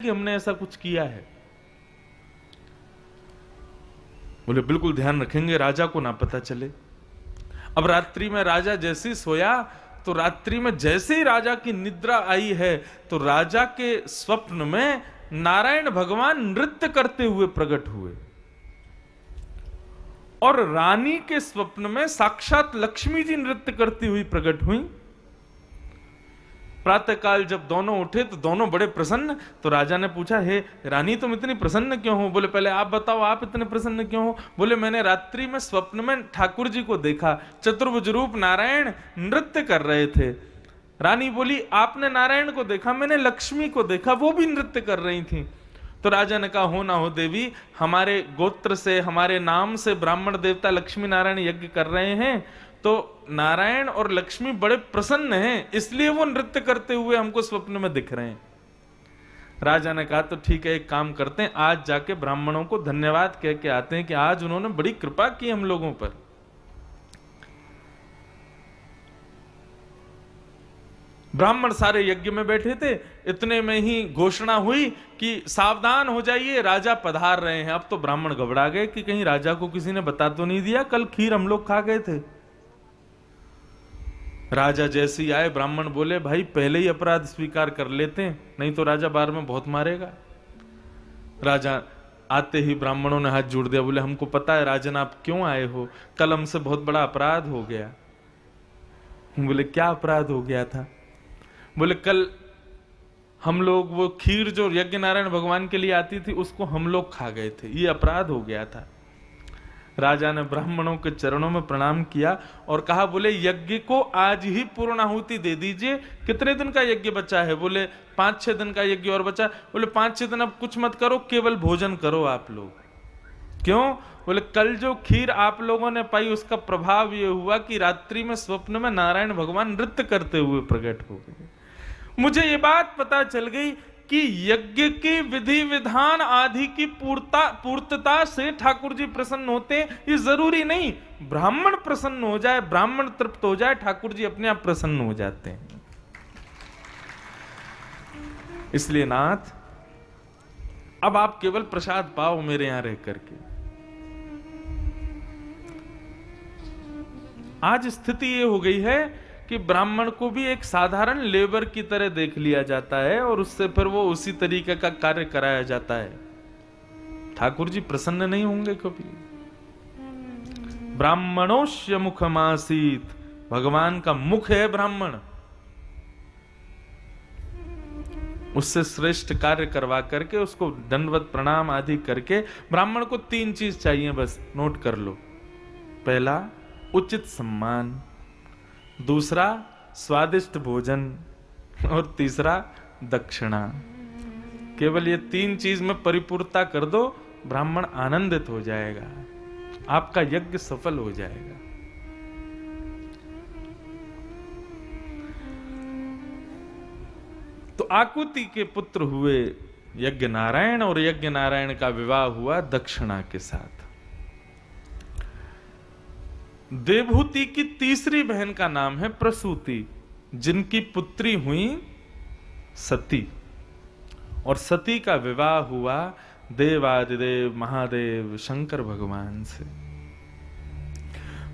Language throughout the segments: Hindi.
कि हमने ऐसा कुछ किया है। बोले बिल्कुल ध्यान रखेंगे, राजा को ना पता चले। अब रात्रि में राजा जैसे ही सोया तो रात्रि में जैसे ही राजा की निद्रा आई है तो राजा के स्वप्न में नारायण भगवान नृत्य करते हुए प्रकट हुए और रानी के स्वप्न में साक्षात लक्ष्मी जी नृत्य करती हुई प्रकट हुई। प्रातःकाल जब दोनों उठे तो दोनों बड़े प्रसन्न। तो राजा ने पूछा, हे रानी तुम इतनी प्रसन्न क्यों हो? बोले पहले आप बताओ, आप इतने प्रसन्न क्यों हो? बोले मैंने रात्रि में स्वप्न में ठाकुर जी को देखा, चतुर्भुज रूप नारायण नृत्य कर रहे थे। रानी बोली, आपने नारायण को देखा, मैंने लक्ष्मी को देखा, वो भी नृत्य कर रही थी। तो राजा ने कहा, हो ना हो देवी, हमारे गोत्र से, हमारे नाम से ब्राह्मण देवता लक्ष्मी नारायण यज्ञ कर रहे हैं, तो नारायण और लक्ष्मी बड़े प्रसन्न हैं, इसलिए वो नृत्य करते हुए हमको स्वप्न में दिख रहे हैं। राजा ने कहा, तो ठीक है, एक काम करते हैं, आज जाके ब्राह्मणों को धन्यवाद कह के आते हैं कि आज उन्होंने बड़ी कृपा की हम लोगों पर। ब्राह्मण सारे यज्ञ में बैठे थे, इतने में ही घोषणा हुई कि सावधान हो जाइए, राजा पधार रहे हैं। अब तो ब्राह्मण घबरा गए कि कहीं राजा को किसी ने बता तो नहीं दिया, कल खीर हम लोग खा गए थे। राजा जैसे ही आए, ब्राह्मण बोले, भाई पहले ही अपराध स्वीकार कर लेते हैं, नहीं तो राजा बार में बहुत मारेगा। राजा आते ही ब्राह्मणों ने हाथ जोड़ दिया, बोले हमको पता है राजन आप क्यों आए हो, कल हमसे बहुत बड़ा अपराध हो गया। बोले क्या अपराध हो गया था? बोले कल हम लोग वो खीर जो यज्ञ नारायण भगवान के लिए आती थी उसको हम लोग खा गए थे, ये अपराध हो गया था। राजा ने ब्राह्मणों के चरणों में प्रणाम किया और कहा, बोले यज्ञ को आज ही पूर्णाहुति दे दीजिए। कितने दिन का यज्ञ बचा है? बोले 5-6 दिन का यज्ञ और बचा। बोले 5-6 दिन अब कुछ मत करो, केवल भोजन करो आप लोग। क्यों? बोले कल जो खीर आप लोगों ने पाई उसका प्रभाव ये हुआ कि रात्रि में स्वप्न में नारायण भगवान नृत्य करते हुए प्रकट हो गए। मुझे ये बात पता चल गई कि यज्ञ की विधि विधान आदि की पूर्तता से ठाकुर जी प्रसन्न होते हैं। ये जरूरी नहीं ब्राह्मण प्रसन्न हो जाए, ब्राह्मण तृप्त हो जाए, ठाकुर जी अपने आप प्रसन्न हो जाते हैं। इसलिए नाथ, अब आप केवल प्रसाद पाओ मेरे यहां रह करके। आज स्थिति ये हो गई है कि ब्राह्मण को भी एक साधारण लेबर की तरह देख लिया जाता है और उससे फिर वो उसी तरीके का कार्य कराया जाता है। ठाकुर जी प्रसन्न नहीं होंगे कभी। ब्राह्मणोस्य मुखमासीत, भगवान का मुख है ब्राह्मण। उससे श्रेष्ठ कार्य करवा करके, उसको दंडवत प्रणाम आदि करके, ब्राह्मण को 3 चीज चाहिए, बस नोट कर लो। पहला उचित सम्मान, दूसरा स्वादिष्ट भोजन और तीसरा दक्षिणा। केवल ये 3 चीज में परिपूर्णता कर दो, ब्राह्मण आनंदित हो जाएगा, आपका यज्ञ सफल हो जाएगा। तो आकुति के पुत्र हुए यज्ञ नारायण और यज्ञ नारायण का विवाह हुआ दक्षिणा के साथ। देवहूति की तीसरी बहन का नाम है प्रसूति, जिनकी पुत्री हुई सती, और सती का विवाह हुआ देवादिदेव महादेव शंकर भगवान से।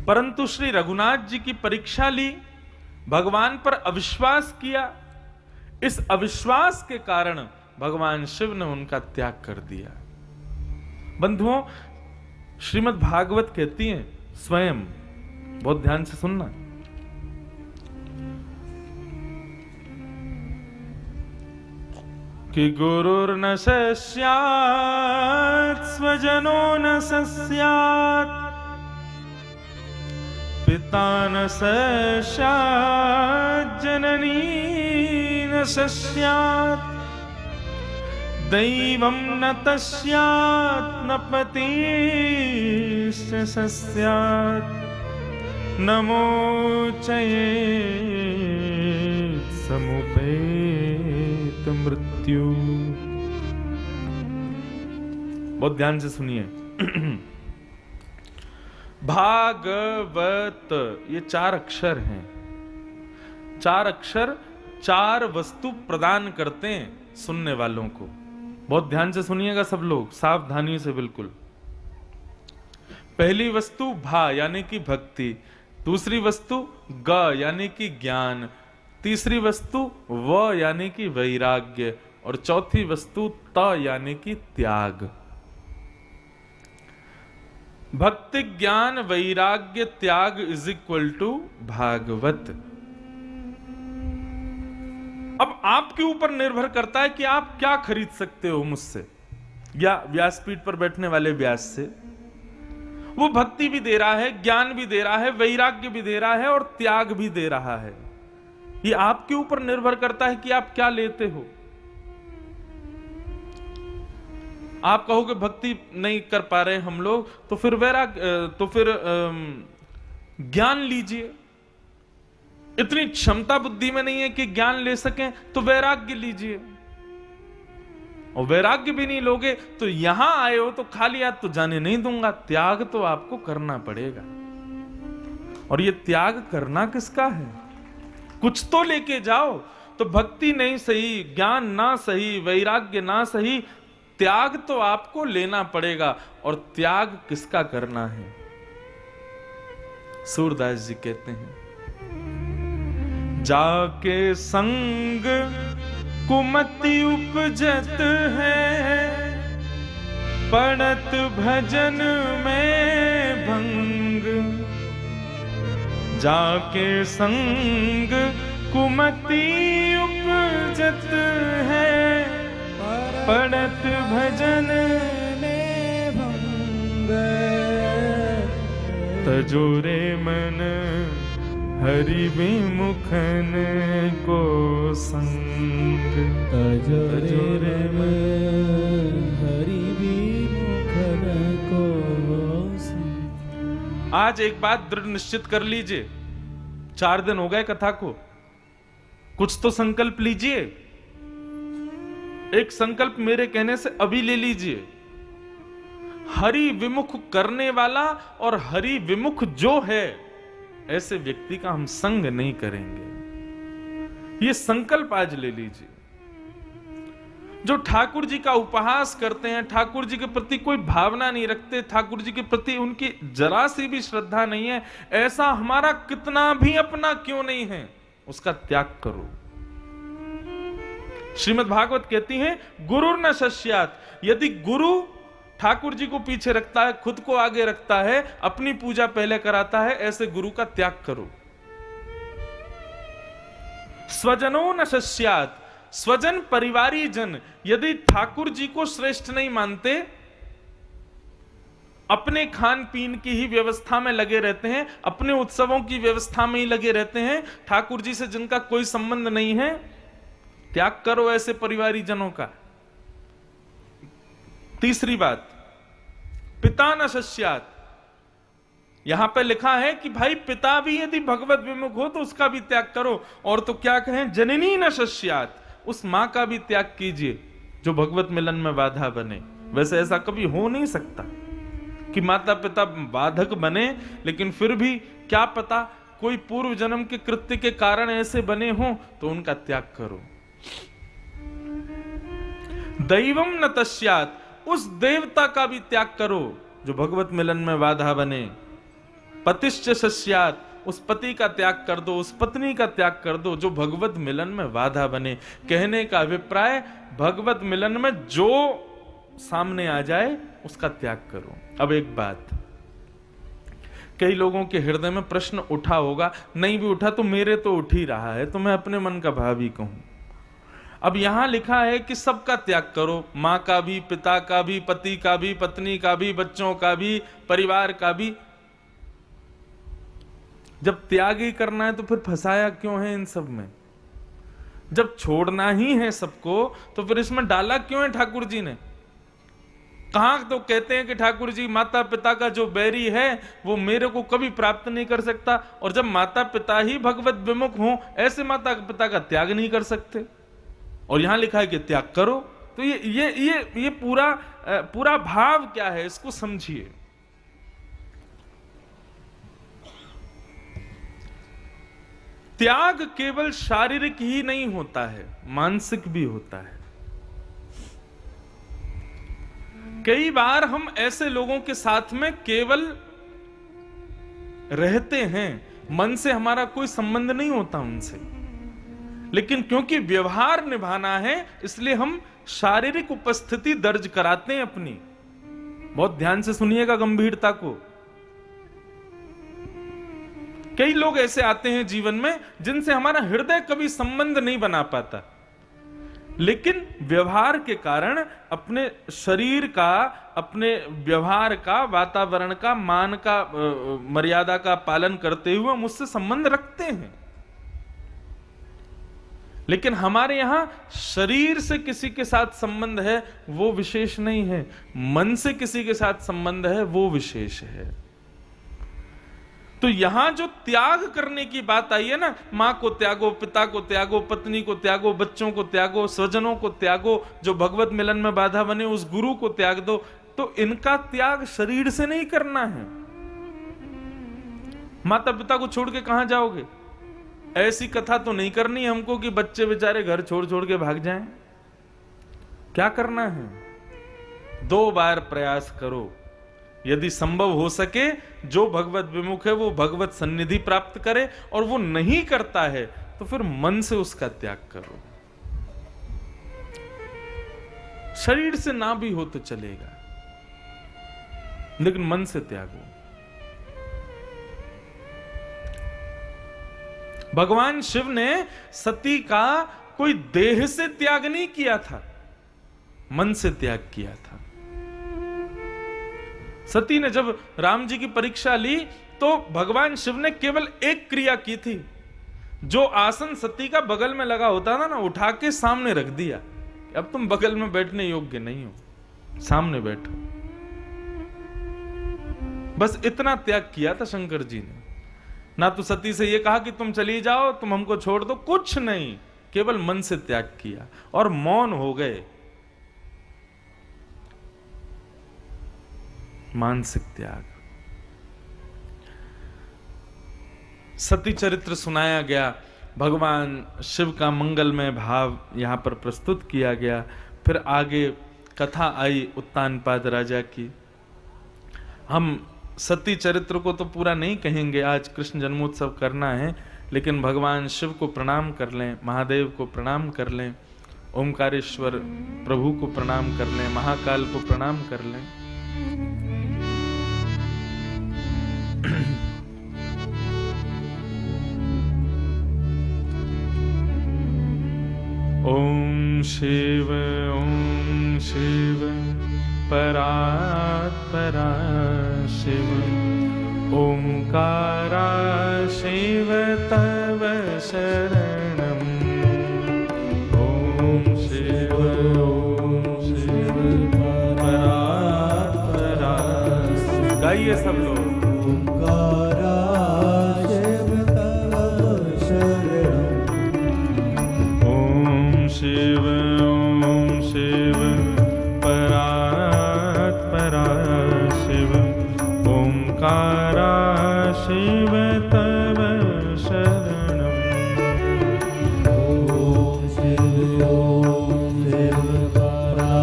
परंतु श्री रघुनाथ जी की परीक्षा ली, भगवान पर अविश्वास किया। इस अविश्वास के कारण भगवान शिव ने उनका त्याग कर दिया। बंधुओं, श्रीमद् भागवत कहती है स्वयं, बहुत ध्यान से सुनना, कि गुरुर्न सस्यात् स्वजनो न सस्यात्, पिता न सस्यात् जननी न सस्यात्, दैवं न तस्यात् न पतिश्च सस्यात्, नमोचयेत् समुपेत मृत्यु। बहुत ध्यान से सुनिए। भागवत, ये 4 अक्षर हैं। 4 अक्षर 4 वस्तु प्रदान करते हैं सुनने वालों को। बहुत ध्यान से सुनिएगा सब लोग, सावधानी से बिल्कुल। पहली वस्तु भा यानी कि भक्ति, दूसरी वस्तु ग यानी कि ज्ञान, तीसरी वस्तु व यानी कि वैराग्य, और चौथी वस्तु त यानी कि त्याग। भक्ति ज्ञान वैराग्य त्याग इज इक्वल टू भागवत। अब आपके ऊपर निर्भर करता है कि आप क्या खरीद सकते हो मुझसे या व्यासपीठ पर बैठने वाले व्यास से। वो भक्ति भी दे रहा है, ज्ञान भी दे रहा है, वैराग्य भी दे रहा है और त्याग भी दे रहा है। ये आपके ऊपर निर्भर करता है कि आप क्या लेते हो। आप कहोगे भक्ति नहीं कर पा रहे हम लोग, तो फिर तो फिर ज्ञान लीजिए। इतनी क्षमता बुद्धि में नहीं है कि ज्ञान ले सकें, तो वैराग्य लीजिए। और वैराग्य भी नहीं लोगे तो यहां आए हो तो खाली हाथ तो जाने नहीं दूंगा। त्याग तो आपको करना पड़ेगा। और ये त्याग करना किसका है? कुछ तो लेके जाओ। तो भक्ति नहीं सही, ज्ञान ना सही, वैराग्य ना सही, त्याग तो आपको लेना पड़ेगा। और त्याग किसका करना है? सूरदास जी कहते हैं, जाके संग कुमति उपजत है, पड़त भजन में भंग। जाके संग कुमति उपजत है, पड़त भजन में भंग। तजोरे मन हरि विमुखन को संग। तजोरे मन हरि विमुखन को संग। आज एक बात दृढ़ निश्चित कर लीजिए, 4 दिन हो गए कथा को, कुछ तो संकल्प लीजिए। एक संकल्प मेरे कहने से अभी ले लीजिए, हरि विमुख करने वाला और हरि विमुख जो है ऐसे व्यक्ति का हम संग नहीं करेंगे। ये संकल्प आज ले लीजिए। जो ठाकुर जी का उपहास करते हैं, ठाकुर जी के प्रति कोई भावना नहीं रखते, ठाकुर जी के प्रति उनकी जरा सी भी श्रद्धा नहीं है, ऐसा हमारा कितना भी अपना क्यों नहीं है, उसका त्याग करो। श्रीमद् भागवत कहती है, गुरु न शिष्यात। यदि गुरु ठाकुर जी को पीछे रखता है, खुद को आगे रखता है, अपनी पूजा पहले कराता है, ऐसे गुरु का त्याग करो। स्वजनो न शिष्यात। स्वजन परिवारी जन यदि ठाकुर जी को श्रेष्ठ नहीं मानते, अपने खान पीन की ही व्यवस्था में लगे रहते हैं, अपने उत्सवों की व्यवस्था में ही लगे रहते हैं, ठाकुर जी से जिनका कोई संबंध नहीं है, त्याग करो ऐसे परिवारी जनों का। तीसरी बात, पिता न शिष्यात। यहां पे लिखा है कि भाई पिता भी यदि भगवत विमुख हो तो उसका भी त्याग करो। और तो क्या कहें, जननी न शिष्यात। उस मां का भी त्याग कीजिए जो भगवत मिलन में बाधा बने। वैसे ऐसा कभी हो नहीं सकता कि माता पिता बाधक बने, लेकिन फिर भी क्या पता कोई पूर्व जन्म के कृत्य के कारण ऐसे बने हों, तो उनका त्याग करो। दैवम न तस्यात। उस देवता का भी त्याग करो जो भगवत मिलन में बाधा बने। पतिश्च शिष्यात। उस पति का त्याग कर दो, उस पत्नी का त्याग कर दो जो भगवत मिलन में बाधा बने। कहने का अभिप्राय, भगवत मिलन में जो सामने आ जाए उसका त्याग करो। अब एक बात, कई लोगों के हृदय में प्रश्न उठा होगा, नहीं भी उठा तो मेरे तो उठ ही रहा है, तो मैं अपने मन का भाव ही कहूं। अब यहां लिखा है कि सबका त्याग करो, मां का भी, पिता का भी, पति का भी, पत्नी का भी, बच्चों का भी, परिवार का भी। जब त्याग ही करना है तो फिर फंसाया क्यों है इन सब में? जब छोड़ना ही है सबको तो फिर इसमें डाला क्यों है ठाकुर जी ने? कहां तो कहते हैं कि ठाकुर जी माता पिता का जो बैरी है वो मेरे को कभी प्राप्त नहीं कर सकता, और जब माता पिता ही भगवत विमुख हों, ऐसे माता पिता का त्याग नहीं कर सकते। और यहां लिखा है कि त्याग करो। तो ये पूरा भाव क्या है, इसको समझिए। त्याग केवल शारीरिक ही नहीं होता है, मानसिक भी होता है। कई बार हम ऐसे लोगों के साथ में केवल रहते हैं, मन से हमारा कोई संबंध नहीं होता उनसे, लेकिन क्योंकि व्यवहार निभाना है इसलिए हम शारीरिक उपस्थिति दर्ज कराते हैं अपनी। बहुत ध्यान से सुनिएगा गंभीरता को। कई लोग ऐसे आते हैं जीवन में जिनसे हमारा हृदय कभी संबंध नहीं बना पाता, लेकिन व्यवहार के कारण अपने शरीर का, अपने व्यवहार का, वातावरण का, मान का, मर्यादा का पालन करते हुए मुझसे संबंध रखते हैं। लेकिन हमारे यहां शरीर से किसी के साथ संबंध है वो विशेष नहीं है, मन से किसी के साथ संबंध है वो विशेष है। तो यहां जो त्याग करने की बात आई है ना, मां को त्यागो, पिता को त्यागो, पत्नी को त्यागो, बच्चों को त्यागो, स्वजनों को त्यागो, जो भगवत मिलन में बाधा बने उस गुरु को त्याग दो, तो इनका त्याग शरीर से नहीं करना है। माता पिता को छोड़ के कहां जाओगे? ऐसी कथा तो नहीं करनी हमको कि बच्चे बेचारे घर छोड़ छोड़ के भाग जाएं। क्या करना है? 2 बार प्रयास करो, यदि संभव हो सके जो भगवत विमुख है वो भगवत सन्निधि प्राप्त करे, और वो नहीं करता है तो फिर मन से उसका त्याग करो। शरीर से ना भी हो तो चलेगा, लेकिन मन से त्यागो। भगवान शिव ने सती का कोई देह से त्याग नहीं किया था, मन से त्याग किया था। सती ने जब राम जी की परीक्षा ली तो भगवान शिव ने केवल एक क्रिया की थी। जो आसन सती का बगल में लगा होता था ना, उठा के सामने रख दिया। अब तुम बगल में बैठने योग्य नहीं हो, सामने बैठो। बस इतना त्याग किया था शंकर जी ने। ना तो सती से यह कहा कि तुम चली जाओ, तुम हमको छोड़ दो, कुछ नहीं, केवल मन से त्याग किया और मौन हो गए। मानसिक त्याग। सती चरित्र सुनाया गया, भगवान शिव का मंगलमय भाव यहां पर प्रस्तुत किया गया। फिर आगे कथा आई उत्तानपाद राजा की। हम सती चरित्र को तो पूरा नहीं कहेंगे, आज कृष्ण जन्मोत्सव करना है, लेकिन भगवान शिव को प्रणाम कर लें, महादेव को प्रणाम कर लें, ओमकारेश्वर प्रभु को प्रणाम कर लें, महाकाल को प्रणाम कर लें। ओम शिव परात्परा शिव, ओंकारा शिव तव शरणम्। ओम शिव परात्परा। गाइए सब लोग। ओंकारा शिव तव शरणम्। ओम शिव परात्परा शिव, ओंकारा शिव तव शरणम्। ओम शिव परात्परा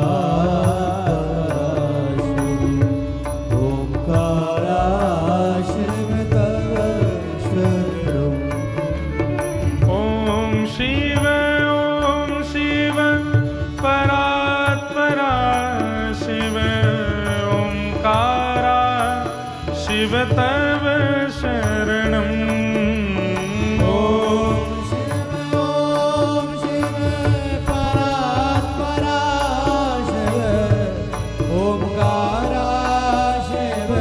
शिव, ओंकारा शिव तव शरणम्। ओम शिव परात्परा शिव, ओंकारा शिव तव शरणम्। ओम शिव परात्परा शिव, ओंकारा शिव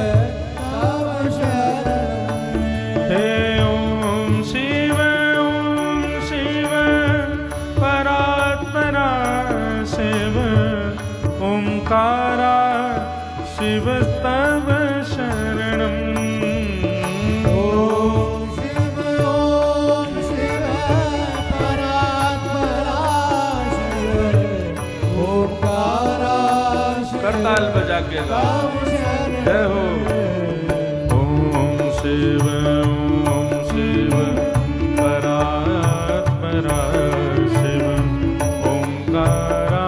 तव शरणम्। हे ओम शिव परात्परा शिव, ओंकारा शिव तव शरणम्। ओम शिव परात्परा शिव, ओंकारा करताल बजा के जय हो। ओम शिव परात्परा शिव, ओंकारा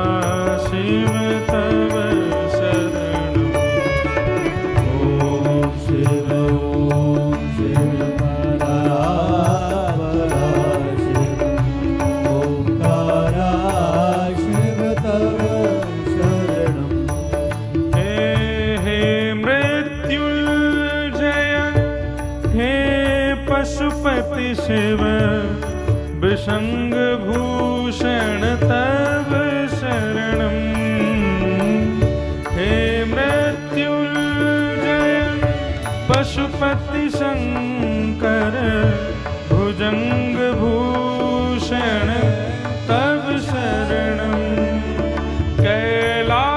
शिव तव शरणम्। पशुपति शिव विशंग भूषण तब शरणम। हे मृत्युंजय पशुपति शंकर भुजंग भूषण तब शरणम। कैलाशवासी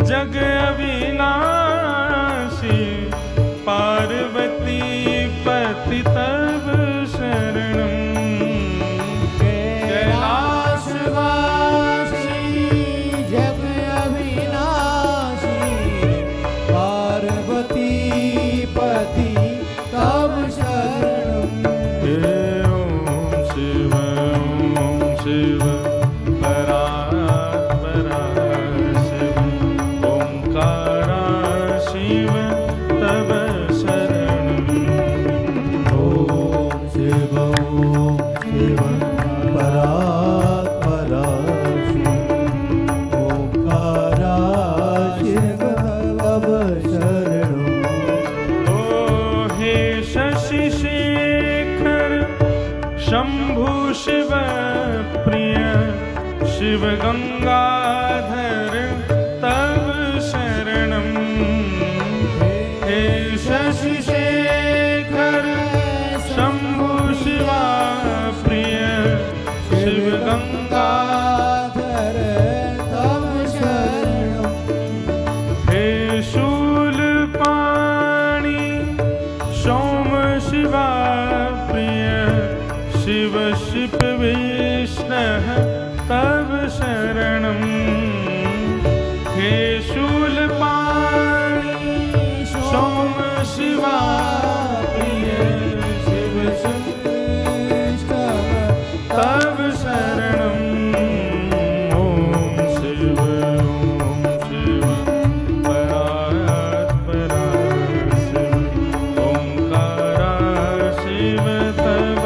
जग अविनाशी पार्वती पति तब शरणम। कैलाशवासी जग अविनाशी पार्वती पति तब शरणम। ओम शिव परात्परा शिव ओंकारा शिव तब शरणम। ओम शिव परात्परा शिव ओंकारा शिव तब शरणम। ओ हे शशि शेखर शंभु शिव प्रिय शिव गंगाधर तब शरणम। हे शशि शेखर शंभु शिवा प्रिय शिव गंगाधर तब शरणम। हे शूलपाणि सोम शिवा प्रिय शिव शिप विष्णः तब शरणम। हे शूलपाणि सोम शिवा प्रिय शिव शिप विष्णः तब शरणम। ओम शिव परात्परा शिव ओंकारा शिव तब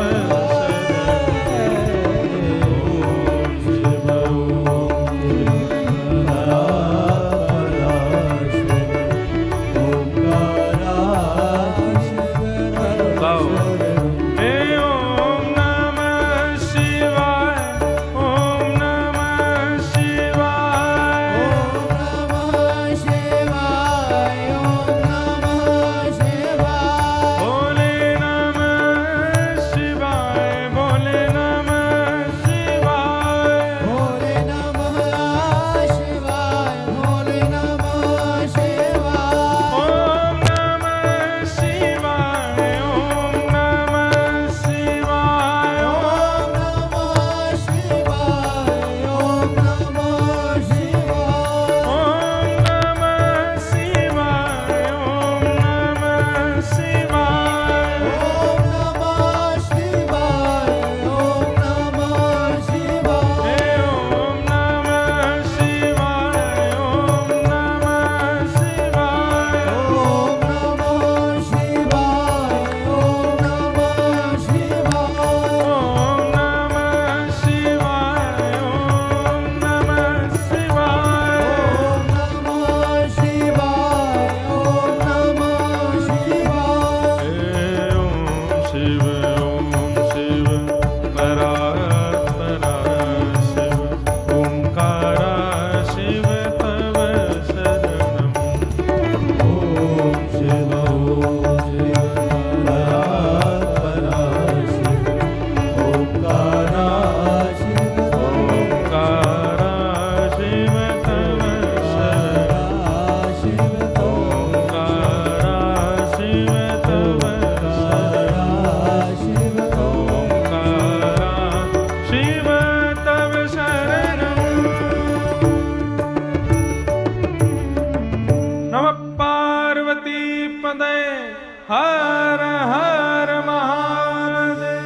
हर हर महादेव।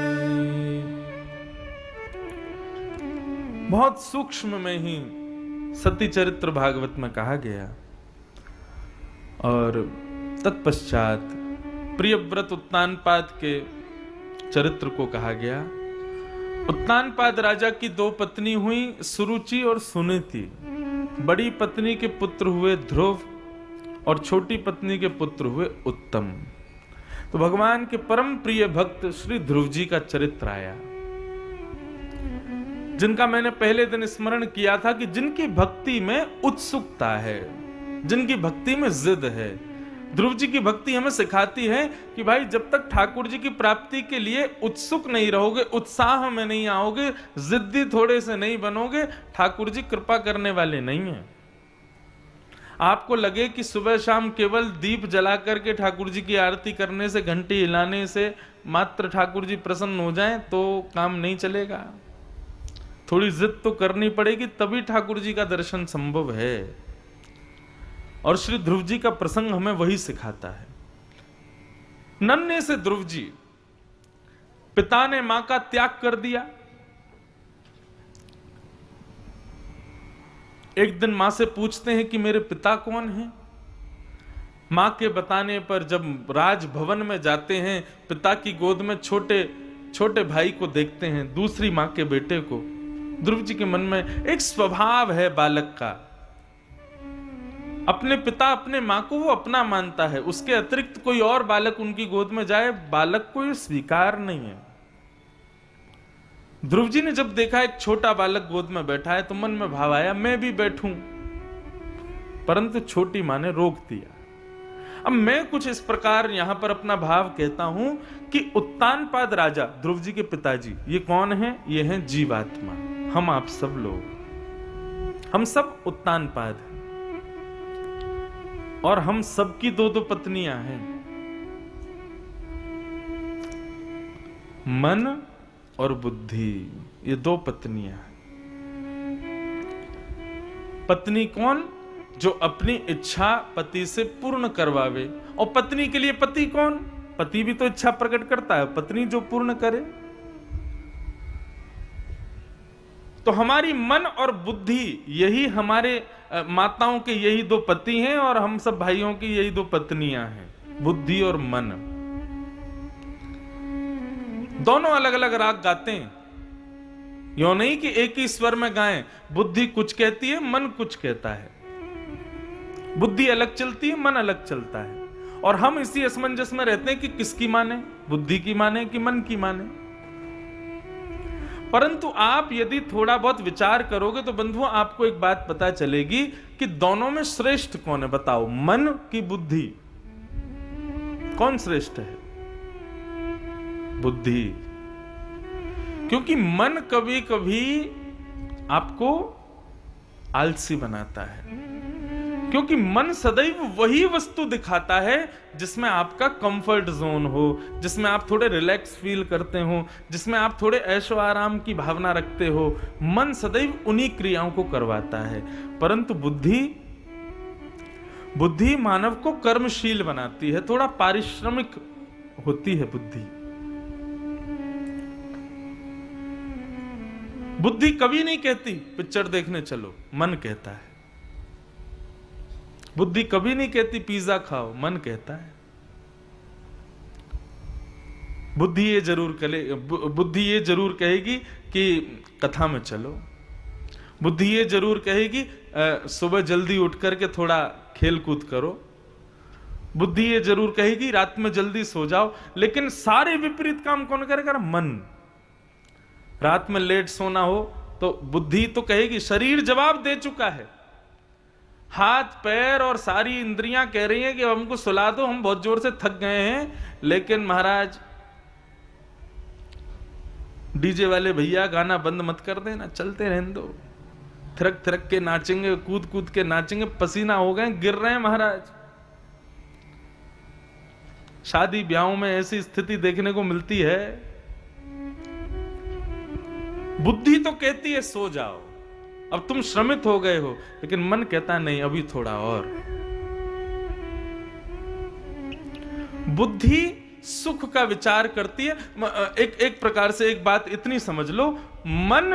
बहुत सूक्ष्म में ही सती चरित्र भागवत में कहा गया और तत्पश्चात प्रियव्रत उत्तानपाद के चरित्र को कहा गया। उत्तानपाद राजा की दो पत्नी हुई, सुरुचि और सुनीति। बड़ी पत्नी के पुत्र हुए ध्रुव और छोटी पत्नी के पुत्र हुए उत्तम। तो भगवान के परम प्रिय भक्त श्री ध्रुव जी का चरित्र आया, जिनका मैंने पहले दिन स्मरण किया था कि जिनकी भक्ति में उत्सुकता है, जिनकी भक्ति में जिद है। ध्रुव जी की भक्ति हमें सिखाती है कि भाई जब तक ठाकुर जी की प्राप्ति के लिए उत्सुक नहीं रहोगे, उत्साह में नहीं आओगे, जिद्दी थोड़े से नहीं बनोगे, ठाकुर जी कृपा करने वाले नहीं हैं। आपको लगे कि सुबह शाम केवल दीप जला करके ठाकुर जी की आरती करने से, घंटी हिलाने से मात्र ठाकुर जी प्रसन्न हो जाएं तो काम नहीं चलेगा। थोड़ी जिद तो करनी पड़ेगी, तभी ठाकुर जी का दर्शन संभव है। और श्री ध्रुव जी का प्रसंग हमें वही सिखाता है। नन्हे से ध्रुव जी, पिता ने मां का त्याग कर दिया। एक दिन मां से पूछते हैं कि मेरे पिता कौन हैं। मां के बताने पर जब राजभवन में जाते हैं, पिता की गोद में छोटे छोटे भाई को देखते हैं, दूसरी मां के बेटे को। ध्रुव जी के मन में एक स्वभाव है बालक का, अपने पिता अपने मां को वो अपना मानता है, उसके अतिरिक्त कोई और बालक उनकी गोद में जाए, बालक को ये स्वीकार नहीं है। ध्रुव जी ने जब देखा एक छोटा बालक गोद में बैठा है तो मन में भाव आया मैं भी बैठूं, परंतु छोटी मां ने रोक दिया। अब मैं कुछ इस प्रकार यहां पर अपना भाव कहता हूं कि उत्तानपाद राजा ध्रुव जी के पिताजी, ये कौन है? ये हैं जीवात्मा, हम आप सब लोग, हम सब उत्तानपाद हैं। और हम सबकी दो दो पत्नियां हैं, मन और बुद्धि, ये दो पत्नियां हैं। पत्नी कौन? जो अपनी इच्छा पति से पूर्ण करवावे। और पत्नी के लिए पति कौन? पति भी तो इच्छा प्रकट करता है, पत्नी जो पूर्ण करे। तो हमारी मन और बुद्धि, यही हमारे माताओं के यही दो पति हैं और हम सब भाइयों की यही दो पत्नियां हैं, बुद्धि और मन। दोनों अलग अलग राग गाते हैं, यो नहीं कि एक ही स्वर में गाएं। बुद्धि कुछ कहती है, मन कुछ कहता है। बुद्धि अलग चलती है, मन अलग चलता है। और हम इसी असमंजस में रहते हैं कि किसकी माने, बुद्धि की माने कि मन की माने। परंतु आप यदि थोड़ा बहुत विचार करोगे तो बंधुओं आपको एक बात पता चलेगी कि दोनों में श्रेष्ठ कौन है। बताओ, मन की बुद्धि, कौन श्रेष्ठ है? बुद्धि। क्योंकि मन कभी कभी आपको आलसी बनाता है, क्योंकि मन सदैव वही वस्तु दिखाता है जिसमें आपका कंफर्ट जोन हो, जिसमें आप थोड़े रिलैक्स फील करते हो, जिसमें आप थोड़े ऐशो आराम की भावना रखते हो। मन सदैव उन्हीं क्रियाओं को करवाता है। परंतु बुद्धि मानव को कर्मशील बनाती है, थोड़ा पारिश्रमिक होती है बुद्धि। बुद्धि कभी नहीं कहती पिक्चर देखने चलो, मन कहता है। बुद्धि कभी नहीं कहती पिज्जा खाओ, मन कहता है। बुद्धि ये जरूर कहेगी कि कथा में चलो। बुद्धि ये जरूर कहेगी सुबह जल्दी उठ करके थोड़ा खेल कूद करो। बुद्धि ये जरूर कहेगी रात में जल्दी सो जाओ। लेकिन सारे विपरीत काम कौन करेगा? मन। रात में लेट सोना हो तो बुद्धि तो कहेगी, शरीर जवाब दे चुका है, हाथ पैर और सारी इंद्रियां कह रही हैं कि हमको सुला दो, हम बहुत जोर से थक गए हैं। लेकिन महाराज डीजे वाले भैया गाना बंद मत कर देना, चलते रहने दो। थिरक थिरक के नाचेंगे, कूद कूद के नाचेंगे, पसीना हो गए, गिर रहे हैं महाराज। शादी ब्याहों में ऐसी स्थिति देखने को मिलती है। बुद्धि तो कहती है सो जाओ, अब तुम श्रमित हो गए हो, लेकिन मन कहता नहीं अभी थोड़ा और। बुद्धि सुख का विचार करती है। एक प्रकार से एक बात इतनी समझ लो, मन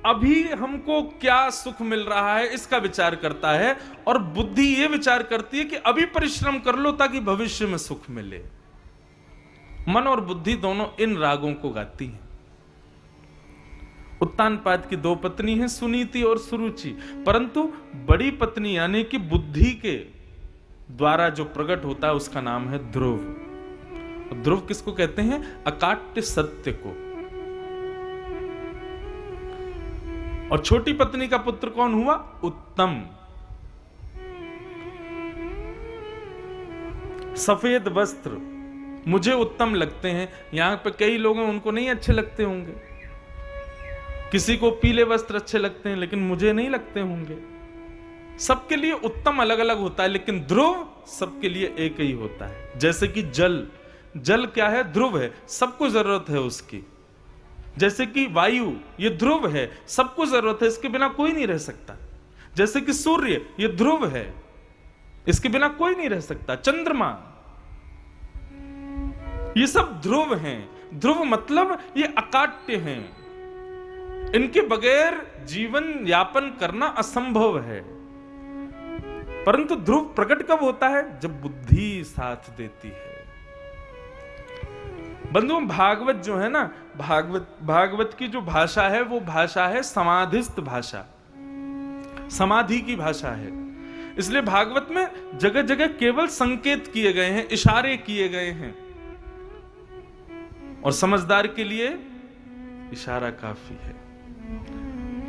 अभी हमको क्या सुख मिल रहा है इसका विचार करता है, और बुद्धि ये विचार करती है कि अभी परिश्रम कर लो ताकि भविष्य में सुख मिले। मन और बुद्धि दोनों इन रागों को गाती हैं। उत्तानपाद की दो पत्नी हैं, सुनीति और सुरुचि। परंतु बड़ी पत्नी यानी कि बुद्धि के द्वारा जो प्रकट होता है उसका नाम है ध्रुव। ध्रुव किसको कहते हैं? अकाट्य सत्य को। और छोटी पत्नी का पुत्र कौन हुआ? उत्तम। सफेद वस्त्र मुझे उत्तम लगते हैं। यहां पे कई लोग हैं, उनको नहीं अच्छे लगते होंगे। किसी को पीले वस्त्र अच्छे लगते हैं, लेकिन मुझे नहीं लगते होंगे। सबके लिए उत्तम अलग अलग होता है, लेकिन ध्रुव सबके लिए एक ही होता है। जैसे कि जल, जल क्या है? ध्रुव है, सबको जरूरत है उसकी। जैसे कि वायु, ये ध्रुव है, सबको जरूरत है, इसके बिना कोई नहीं रह सकता। जैसे कि सूर्य, ये ध्रुव है, इसके बिना कोई नहीं रह सकता। चंद्रमा, ये सब ध्रुव हैं। ध्रुव मतलब ये अकाट्य हैं, इनके बगैर जीवन यापन करना असंभव है। परंतु ध्रुव प्रकट कब होता है? जब बुद्धि साथ देती है। बंधुओं, भागवत जो है ना, भागवत की जो भाषा है वो भाषा है समाधिस्थ भाषा, समाधि की भाषा है। इसलिए भागवत में जगह जगह केवल संकेत किए गए हैं, इशारे किए गए हैं, और समझदार के लिए इशारा काफी है।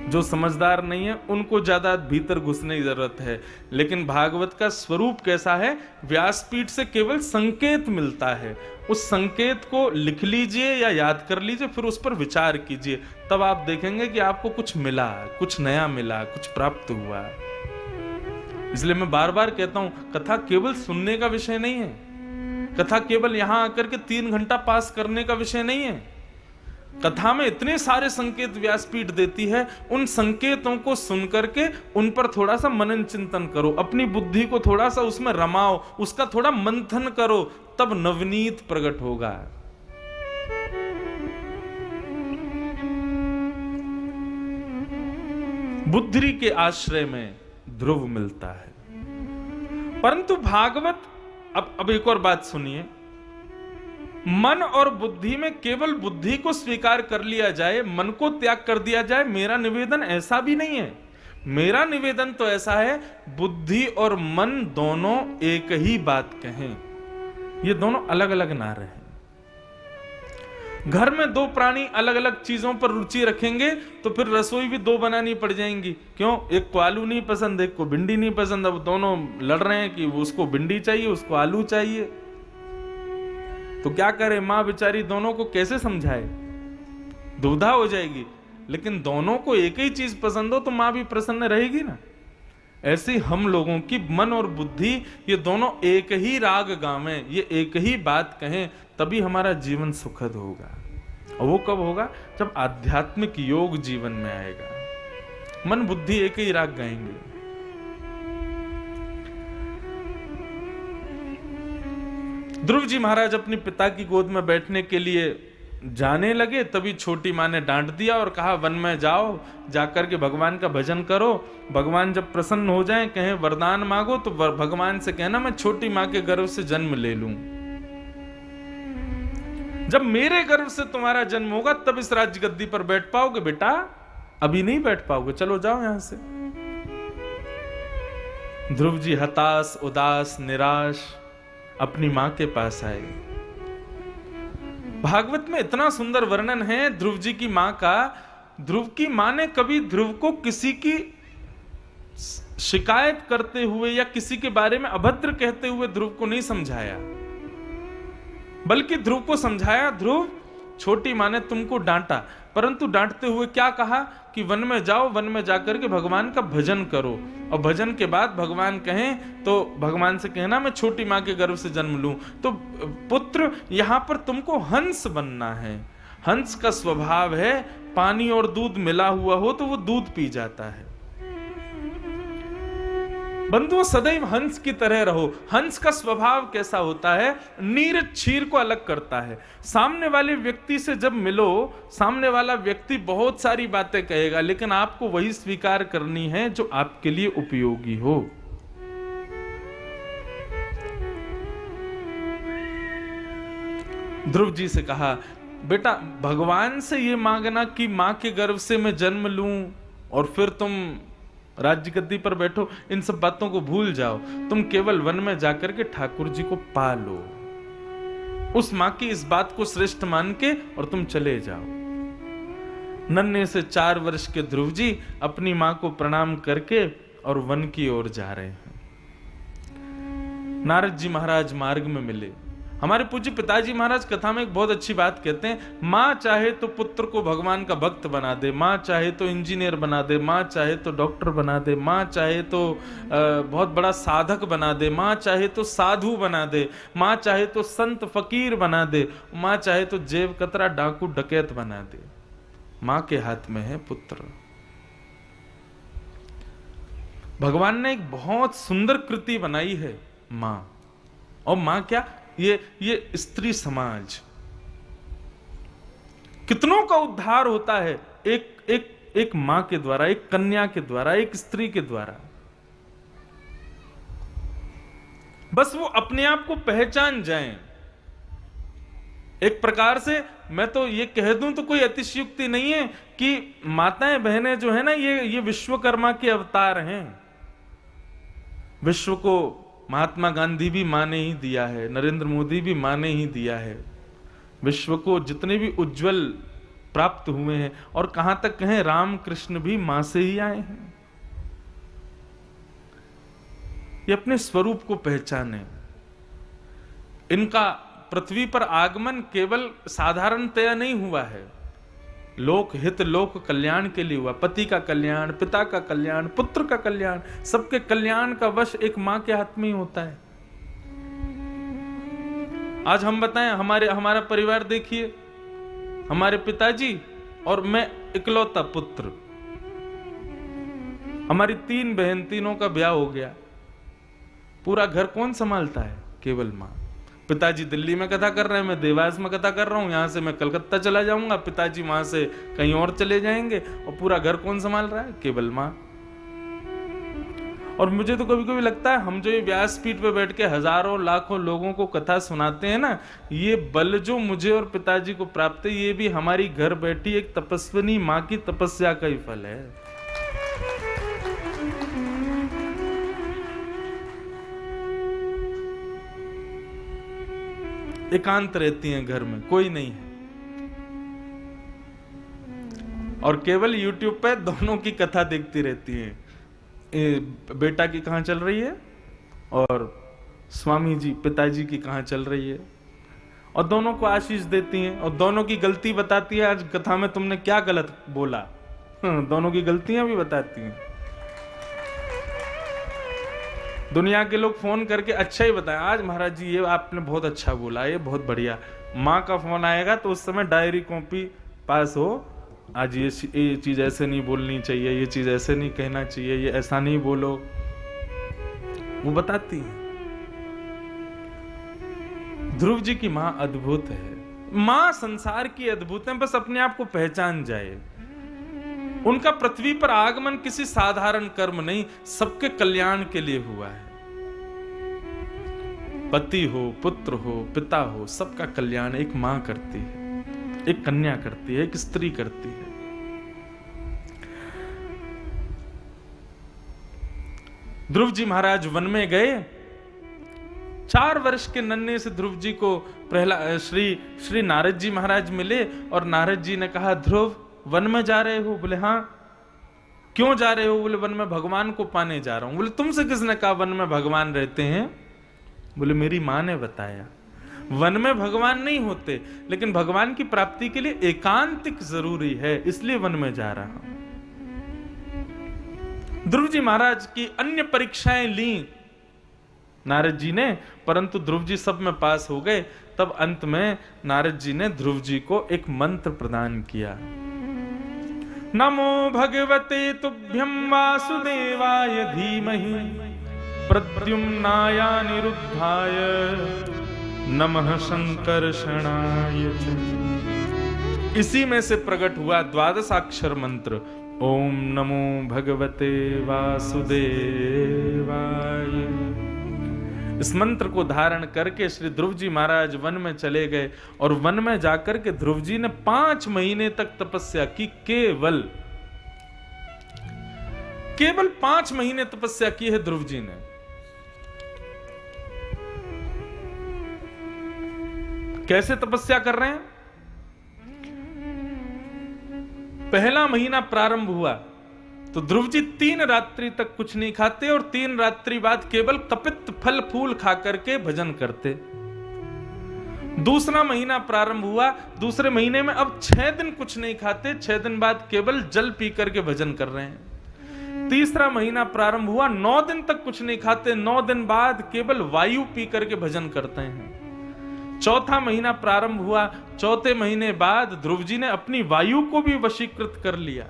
जो समझदार नहीं है उनको ज्यादा भीतर घुसने की जरूरत है। लेकिन भागवत का स्वरूप कैसा है? व्यासपीठ से केवल संकेत मिलता है, उस संकेत को लिख लीजिए या याद कर लीजिए, फिर उस पर विचार कीजिए, तब आप देखेंगे कि आपको कुछ मिला, कुछ नया मिला, कुछ प्राप्त हुआ। इसलिए मैं बार बार कहता हूं, कथा केवल सुनने का विषय नहीं है, कथा केवल यहां आकर के 3 घंटा पास करने का विषय नहीं है। कथा में इतने सारे संकेत व्यासपीठ देती है, उन संकेतों को सुनकर के उन पर थोड़ा सा मनन चिंतन करो, अपनी बुद्धि को थोड़ा सा उसमें रमाओ, उसका थोड़ा मंथन करो, तब नवनीत प्रकट होगा। बुद्धि के आश्रय में ध्रुव मिलता है। परंतु भागवत, अब एक और बात सुनिए, मन और बुद्धि में केवल बुद्धि को स्वीकार कर लिया जाए, मन को त्याग कर दिया जाए, मेरा निवेदन ऐसा भी नहीं है। मेरा निवेदन तो ऐसा है, बुद्धि और मन दोनों एक ही बात कहें, ये दोनों अलग अलग ना रहें। घर में 2 प्राणी अलग अलग चीजों पर रुचि रखेंगे तो फिर रसोई भी 2 बनानी पड़ जाएंगी। क्यों? एक को आलू नहीं पसंद, एक को भिंडी नहीं पसंद, अब दोनों लड़ रहे हैं कि उसको भिंडी चाहिए, उसको आलू चाहिए। तो क्या करे मां बेचारी, दोनों को कैसे समझाए? दुविधा हो जाएगी। लेकिन दोनों को एक ही चीज पसंद हो तो मां भी प्रसन्न रहेगी ना। ऐसे हम लोगों की मन और बुद्धि, ये दोनों एक ही राग गावें, ये एक ही बात कहें, तभी हमारा जीवन सुखद होगा। और वो कब होगा? जब आध्यात्मिक योग जीवन में आएगा। मन बुद्धि एक ही राग गाएंगे। ध्रुव जी महाराज अपने पिता की गोद में बैठने के लिए जाने लगे, तभी छोटी मां ने डांट दिया और कहा, वन में जाओ, जाकर के भगवान का भजन करो। भगवान जब प्रसन्न हो जाएं, कहें वरदान मांगो, तो भगवान से कहना मैं छोटी मां के गर्भ से जन्म ले लूं। जब मेरे गर्भ से तुम्हारा जन्म होगा तब इस राज्य गद्दी पर बैठ पाओगे बेटा, अभी नहीं बैठ पाओगे, चलो जाओ यहां से। ध्रुव जी हताश, उदास, निराश अपनी मां के पास आए। भागवत में इतना सुंदर वर्णन है ध्रुव जी की मां का। ध्रुव की मां ने कभी ध्रुव को किसी की शिकायत करते हुए या किसी के बारे में अभद्र कहते हुए ध्रुव को नहीं समझाया, बल्कि ध्रुव को समझाया, ध्रुव छोटी मां ने तुमको डांटा, परंतु डांटते हुए क्या कहा कि वन में जाओ, वन में जाकर के भगवान का भजन करो, और भजन के बाद भगवान कहें तो भगवान से कहना मैं छोटी मां के गर्भ से जन्म लूं। तो पुत्र, यहां पर तुमको हंस बनना है। हंस का स्वभाव है, पानी और दूध मिला हुआ हो तो वो दूध पी जाता है। बंधुओं, सदैव हंस की तरह रहो। हंस का स्वभाव कैसा होता है? नीर क्षीर को अलग करता है। सामने वाले व्यक्ति से जब मिलो, सामने वाला व्यक्ति बहुत सारी बातें कहेगा, लेकिन आपको वही स्वीकार करनी है जो आपके लिए उपयोगी हो। ध्रुव जी से कहा, बेटा भगवान से ये मांगना कि मां के गर्भ से मैं जन्म लूं और फिर तुम राज्य गद्दी पर बैठो, इन सब बातों को भूल जाओ। तुम केवल वन में जाकर के ठाकुर जी को पालो। उस मां की इस बात को श्रेष्ठ मान के और तुम चले जाओ। नन्हे से 4 वर्ष के ध्रुव जी अपनी मां को प्रणाम करके और वन की ओर जा रहे हैं। नारद जी महाराज मार्ग में मिले। हमारे पूज्य पिताजी महाराज कथा में एक बहुत अच्छी बात कहते हैं, मां चाहे तो पुत्र को भगवान का भक्त बना दे, मां चाहे तो इंजीनियर बना दे, मां चाहे तो डॉक्टर बना दे, मां चाहे तो बहुत बड़ा साधक बना दे, मां चाहे तो साधु बना दे, मां चाहे तो संत फकीर बना दे, मां चाहे तो जेब कतरा डाकू डकैत बना दे। मां के हाथ में है पुत्र। भगवान ने एक बहुत सुंदर कृति बनाई है मां। और मां क्या, ये स्त्री समाज। कितनों का उद्धार होता है एक मां के द्वारा, एक कन्या के द्वारा, एक स्त्री के द्वारा। बस वो अपने आप को पहचान जाएं। एक प्रकार से मैं तो ये कह दूं तो कोई अतिशयोक्ति नहीं है कि माताएं बहनें जो है ना, ये विश्वकर्मा के अवतार हैं। विश्व को महात्मा गांधी भी मां ने ही दिया है, नरेंद्र मोदी भी मां ने ही दिया है। विश्व को जितने भी उज्जवल प्राप्त हुए हैं, और कहां तक कहें राम कृष्ण भी मां से ही आए हैं। ये अपने स्वरूप को पहचाने। इनका पृथ्वी पर आगमन केवल साधारणतया नहीं हुआ है, लोक हित लोक कल्याण के लिए हुआ। पति का कल्याण, पिता का कल्याण, पुत्र का कल्याण, सबके कल्याण का वश एक मां के हाथ में ही होता है। आज हम बताएं, हमारा परिवार देखिए, हमारे पिताजी और मैं इकलौता पुत्र, हमारी 3 बहन, तीनों का ब्याह हो गया। पूरा घर कौन संभालता है? केवल मां। पिताजी दिल्ली में कथा कर रहे हैं, मैं देवास में कथा कर रहा हूं, यहां से मैं कलकत्ता चला जाऊंगा, पिताजी वहां से कहीं और चले जाएंगे, और पूरा घर कौन संभाल रहा है? केवल मां। और मुझे तो कभी कभी लगता है, हम जो ये व्यासपीठ पे बैठ के हजारों लाखों लोगों को कथा सुनाते हैं ना, ये बल जो मुझे और पिताजी को प्राप्त है, ये भी हमारी घर बैठी एक तपस्विनी मां की तपस्या का ही फल है। एकांत रहती हैं घर में, कोई नहीं है, और केवल YouTube पे दोनों की कथा देखती रहती हैं। बेटा की कहां चल रही है और स्वामी जी पिताजी की कहां चल रही है, और दोनों को आशीष देती हैं और दोनों की गलती बताती है। आज कथा में तुमने क्या गलत बोला, दोनों की गलतियां भी बताती हैं। दुनिया के लोग फोन करके अच्छा ही बताएं, आज महाराज जी ये आपने बहुत अच्छा बोला, ये बहुत बढ़िया। माँ का फोन आएगा तो उस समय डायरी कॉपी पास हो, आज ये चीज ऐसे नहीं बोलनी चाहिए, ये चीज ऐसे नहीं कहना चाहिए, ये ऐसा नहीं बोलो, वो बताती है। ध्रुव जी की माँ अद्भुत है। माँ संसार की अद्भुत है, बस अपने आप को पहचान जाए। उनका पृथ्वी पर आगमन किसी साधारण कर्म नहीं, सबके कल्याण के लिए हुआ है। पति हो, पुत्र हो, पिता हो, सबका कल्याण एक मां करती है, एक कन्या करती है, एक स्त्री करती है। ध्रुव जी महाराज वन में गए। 4 वर्ष के नन्हे से ध्रुव जी को श्री नारद जी महाराज मिले, और नारद जी ने कहा, ध्रुव वन में जा रहे हो? बोले हाँ। क्यों जा रहे हो? बोले वन में भगवान को पाने जा रहा हूं। बोले तुमसे किसने कहा वन में भगवान रहते हैं? बोले मेरी मां ने बताया। वन में भगवान नहीं होते, लेकिन भगवान की प्राप्ति के लिए एकांतिक जरूरी है, इसलिए वन में जा रहा हूं। ध्रुव जी महाराज की अन्य परीक्षाएं ली नारद जी ने, परंतु ध्रुव जी सब में पास हो गए। तब अंत में नारद जी ने ध्रुव जी को एक मंत्र प्रदान किया। नमो भगवते तुभ्यं वासुदेवाय धीमहि प्रद्युम्नाय निरुद्धाय नमः संकर्षणाय। इसी में से प्रकट हुआ 12 मंत्र, ओम नमो भगवते वासुदेवाय। इस मंत्र को धारण करके श्री ध्रुव जी महाराज वन में चले गए, और वन में जाकर के ध्रुव जी ने 5 महीने तक तपस्या की। केवल 5 महीने तपस्या की है ध्रुव जी ने। कैसे तपस्या कर रहे हैं? पहला महीना प्रारंभ हुआ तो ध्रुव जी 3 रात्रि तक कुछ नहीं खाते और 3 रात्रि बाद केवल कपित फल फूल खा करके भजन करते। दूसरा महीना प्रारंभ हुआ, दूसरे महीने में अब 6 दिन कुछ नहीं खाते, 6 दिन बाद केवल जल पी करके भजन कर रहे हैं। तीसरा महीना प्रारंभ हुआ, 9 दिन तक कुछ नहीं खाते, 9 दिन बाद केवल वायु पी करके भजन करते हैं। चौथा महीना प्रारंभ हुआ, चौथे महीने बाद ध्रुव जी ने अपनी वायु को भी वशीकृत कर लिया।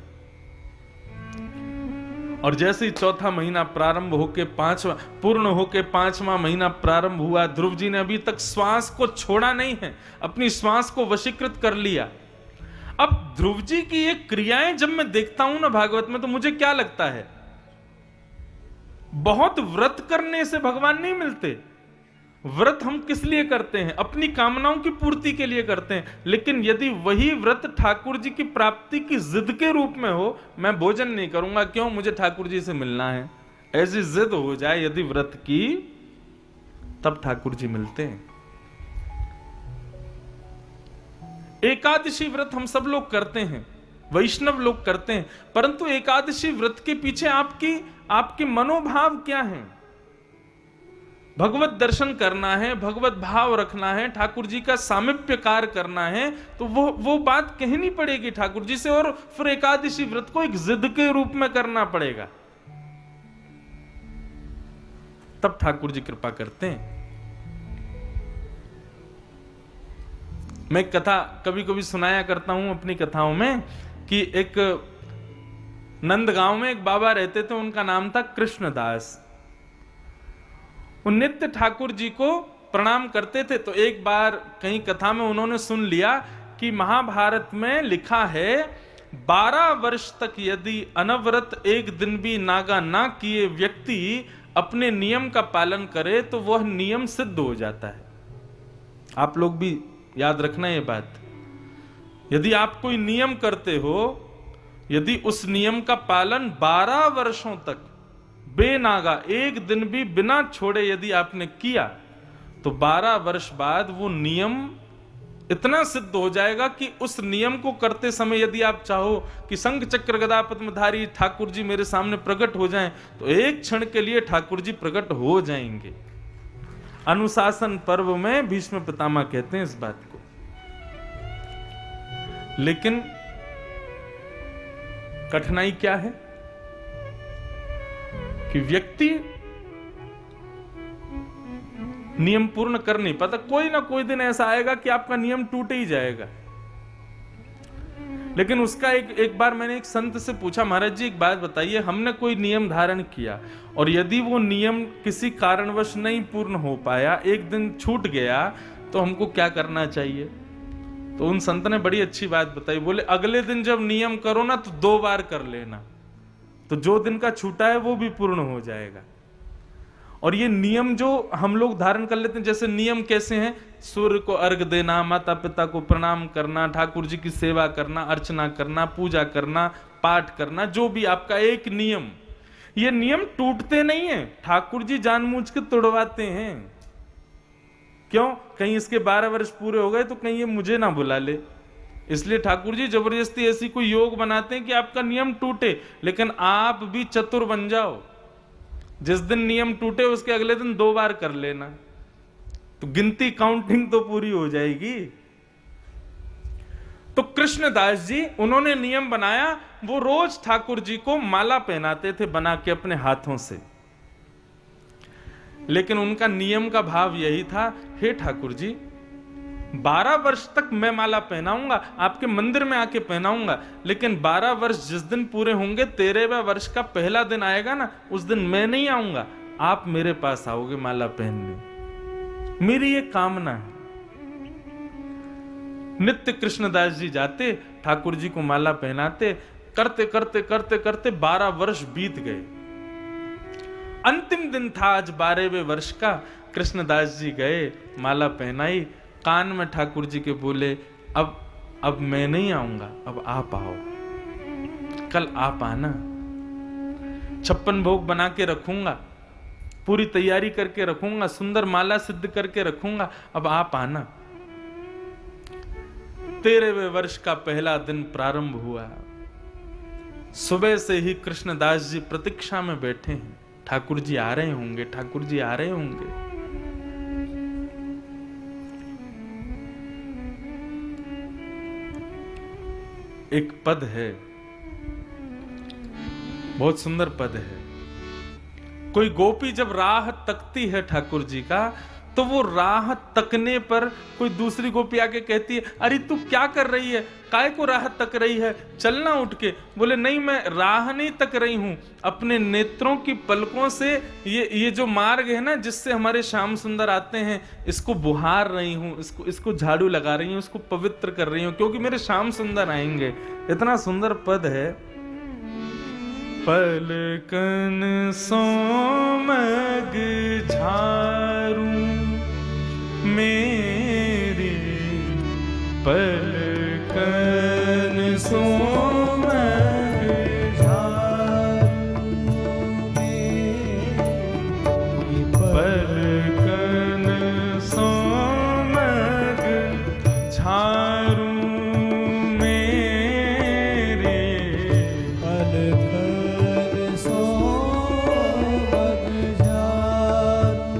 और जैसे ही चौथा महीना प्रारंभ होके पूर्ण होके 5वां महीना प्रारंभ हुआ, ध्रुव जी ने अभी तक श्वास को छोड़ा नहीं है, अपनी श्वास को वशीकृत कर लिया। अब ध्रुव जी की ये क्रियाएं जब मैं देखता हूं ना भागवत में, तो मुझे क्या लगता है, बहुत व्रत करने से भगवान नहीं मिलते। व्रत हम किस लिए करते हैं? अपनी कामनाओं की पूर्ति के लिए करते हैं। लेकिन यदि वही व्रत ठाकुर जी की प्राप्ति की जिद के रूप में हो, मैं भोजन नहीं करूंगा, क्यों? मुझे ठाकुर जी से मिलना है, ऐसी जिद हो जाए यदि व्रत की, तब ठाकुर जी मिलते हैं। एकादशी व्रत हम सब लोग करते हैं, वैष्णव लोग करते हैं, परंतु एकादशी व्रत के पीछे आपके मनोभाव क्या है? भगवत दर्शन करना है, भगवत भाव रखना है, ठाकुर जी का सामिप्य कार्य करना है, तो वो बात कहनी पड़ेगी ठाकुर जी से, और फिर एकादशी व्रत को एक जिद के रूप में करना पड़ेगा, तब ठाकुर जी कृपा करते हैं। मैं कथा कभी कभी सुनाया करता हूं अपनी कथाओं में कि एक नंदगांव में एक बाबा रहते थे, उनका नाम था कृष्णदास। वो नित्य ठाकुर जी को प्रणाम करते थे। तो एक बार कहीं कथा में उन्होंने सुन लिया कि महाभारत में लिखा है 12 वर्ष तक यदि अनवरत एक दिन भी नागा ना किए व्यक्ति अपने नियम का पालन करे तो वह नियम सिद्ध हो जाता है। आप लोग भी याद रखना ये बात। यदि आप कोई नियम करते हो, यदि उस नियम का पालन 12 वर्षों तक बेनागा एक दिन भी बिना छोड़े यदि आपने किया, तो 12 वर्ष बाद वो नियम इतना सिद्ध हो जाएगा कि उस नियम को करते समय यदि आप चाहो कि शंख चक्र गदा पद्मधारी ठाकुर जी मेरे सामने प्रकट हो जाएं, तो एक क्षण के लिए ठाकुर जी प्रकट हो जाएंगे। अनुशासन पर्व में भीष्म पितामह कहते हैं इस बात को। लेकिन कठिनाई क्या है कि व्यक्ति नियम पूर्ण कर नहीं पाता। कोई ना कोई दिन ऐसा आएगा कि आपका नियम टूट ही जाएगा। लेकिन उसका एक बार मैंने एक संत से पूछा, महाराज जी एक बात बताइए, हमने कोई नियम धारण किया और यदि वो नियम किसी कारणवश नहीं पूर्ण हो पाया, एक दिन छूट गया, तो हमको क्या करना चाहिए? तो उन संत ने बड़ी अच्छी बात बताई। बोले अगले दिन जब नियम करो ना तो 2 बार कर लेना, तो जो दिन का छूटा है वो भी पूर्ण हो जाएगा। और ये नियम जो हम लोग धारण कर लेते हैं, जैसे नियम कैसे हैं? सूर्य को अर्घ देना, माता पिता को प्रणाम करना, ठाकुर जी की सेवा करना, अर्चना करना, पूजा करना, पाठ करना, जो भी आपका एक नियम, ये नियम टूटते नहीं है, ठाकुर जी जानबूझ के तोड़वाते हैं। क्यों? कहीं इसके 12 वर्ष पूरे हो गए तो कहीं ये मुझे ना बुला ले, इसलिए ठाकुर जी जबरदस्ती ऐसी कोई योग बनाते हैं कि आपका नियम टूटे, लेकिन आप भी चतुर बन जाओ। जिस दिन नियम टूटे उसके अगले दिन 2 बार कर लेना, तो गिनती काउंटिंग तो पूरी हो जाएगी। तो कृष्णदास जी, उन्होंने नियम बनाया, वो रोज ठाकुर जी को माला पहनाते थे बना के अपने हाथों से। लेकिन उनका नियम का भाव यही था, हे ठाकुर जी 12 वर्ष तक मैं माला पहनाऊंगा, आपके मंदिर में आके पहनाऊंगा, लेकिन 12 वर्ष जिस दिन पूरे होंगे, 13वें वर्ष का पहला दिन आएगा ना, उस दिन मैं नहीं आऊंगा, आप मेरे पास आओगे माला पहनने। मेरी ये कामना है। नित्य कृष्णदास जी जाते, ठाकुर जी को माला पहनाते, करते करते करते करते 12 वर्ष बीत गए। अंतिम दिन था आज 12वें वर्ष का। कृष्णदास जी गए, माला पहनाई, कान में ठाकुर जी के बोले, अब मैं नहीं आऊंगा, अब आप आओ, कल आप आना, 56 भोग बना के रखूंगा, पूरी तैयारी करके रखूंगा, सुंदर माला सिद्ध करके रखूंगा, अब आप आना। 13वें वर्ष का पहला दिन प्रारंभ हुआ। सुबह से ही कृष्णदास जी प्रतीक्षा में बैठे हैं, ठाकुर जी आ रहे होंगे, ठाकुर जी आ रहे होंगे। एक पद है, बहुत सुंदर पद है। कोई गोपी जब राह तकती है ठाकुर जी का, तो वो राह तकने पर कोई दूसरी गोपी आके कहती है, अरे तू क्या कर रही है, काय को राह तक रही है, चलना उठ के। बोले नहीं, मैं राह नहीं तक रही हूं, अपने नेत्रों की पलकों से ये जो मार्ग है ना जिससे हमारे श्याम सुंदर आते हैं, इसको बुहार रही हूं, इसको झाड़ू लगा रही हूं, इसको पवित्र कर रही हूं, क्योंकि मेरे श्याम सुंदर आएंगे। इतना सुंदर पद है। पलकन सोमग झारू मेरी, पलकन सोमग झारू मेरी, पलकन सोमग झारू मेरे, पलकन सोमग झारू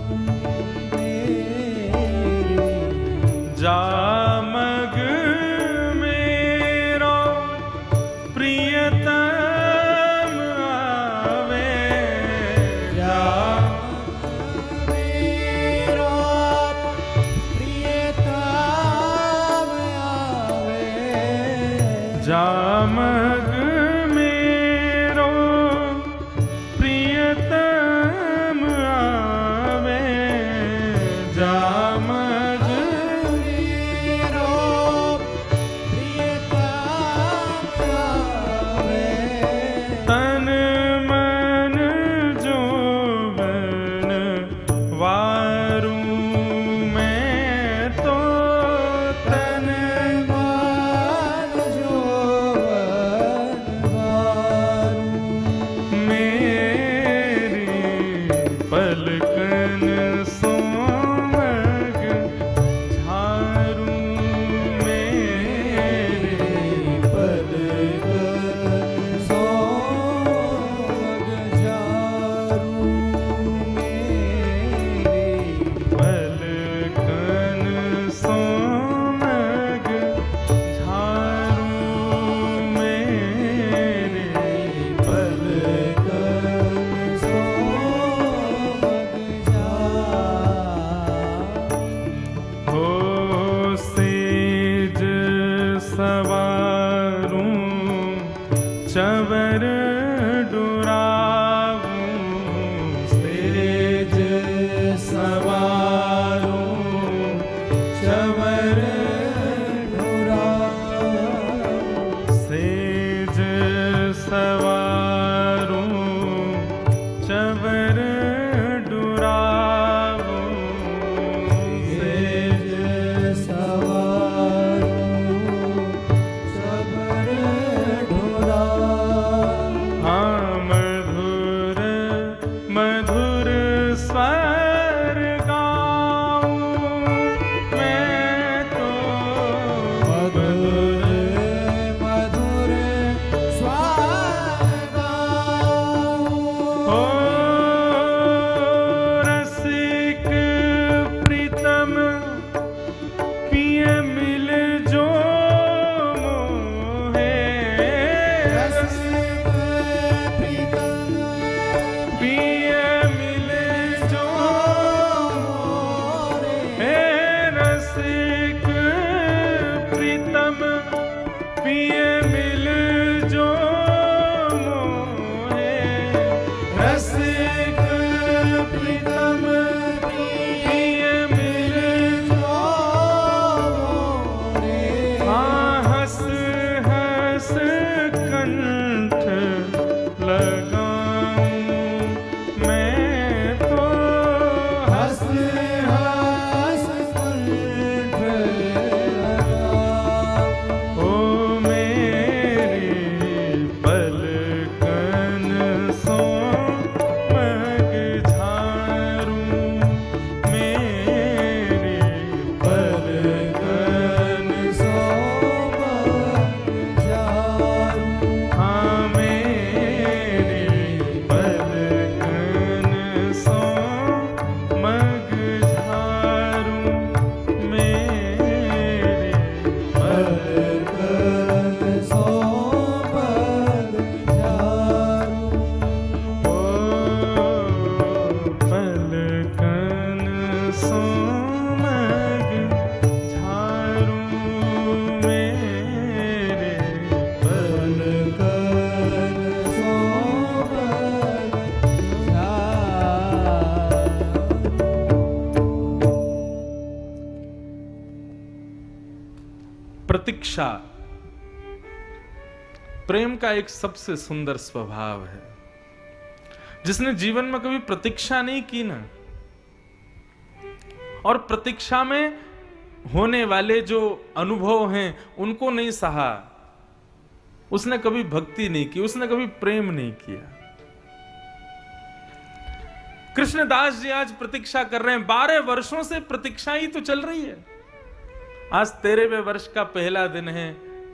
प्रतीक्षा प्रेम का एक सबसे सुंदर स्वभाव है। जिसने जीवन में कभी प्रतीक्षा नहीं की ना, और प्रतीक्षा में होने वाले जो अनुभव हैं उनको नहीं सहा, उसने कभी भक्ति नहीं की, उसने कभी प्रेम नहीं किया। कृष्णदास जी आज प्रतीक्षा कर रहे हैं, 12 वर्षों से प्रतीक्षा ही तो चल रही है। आज 13वें वर्ष का पहला दिन है,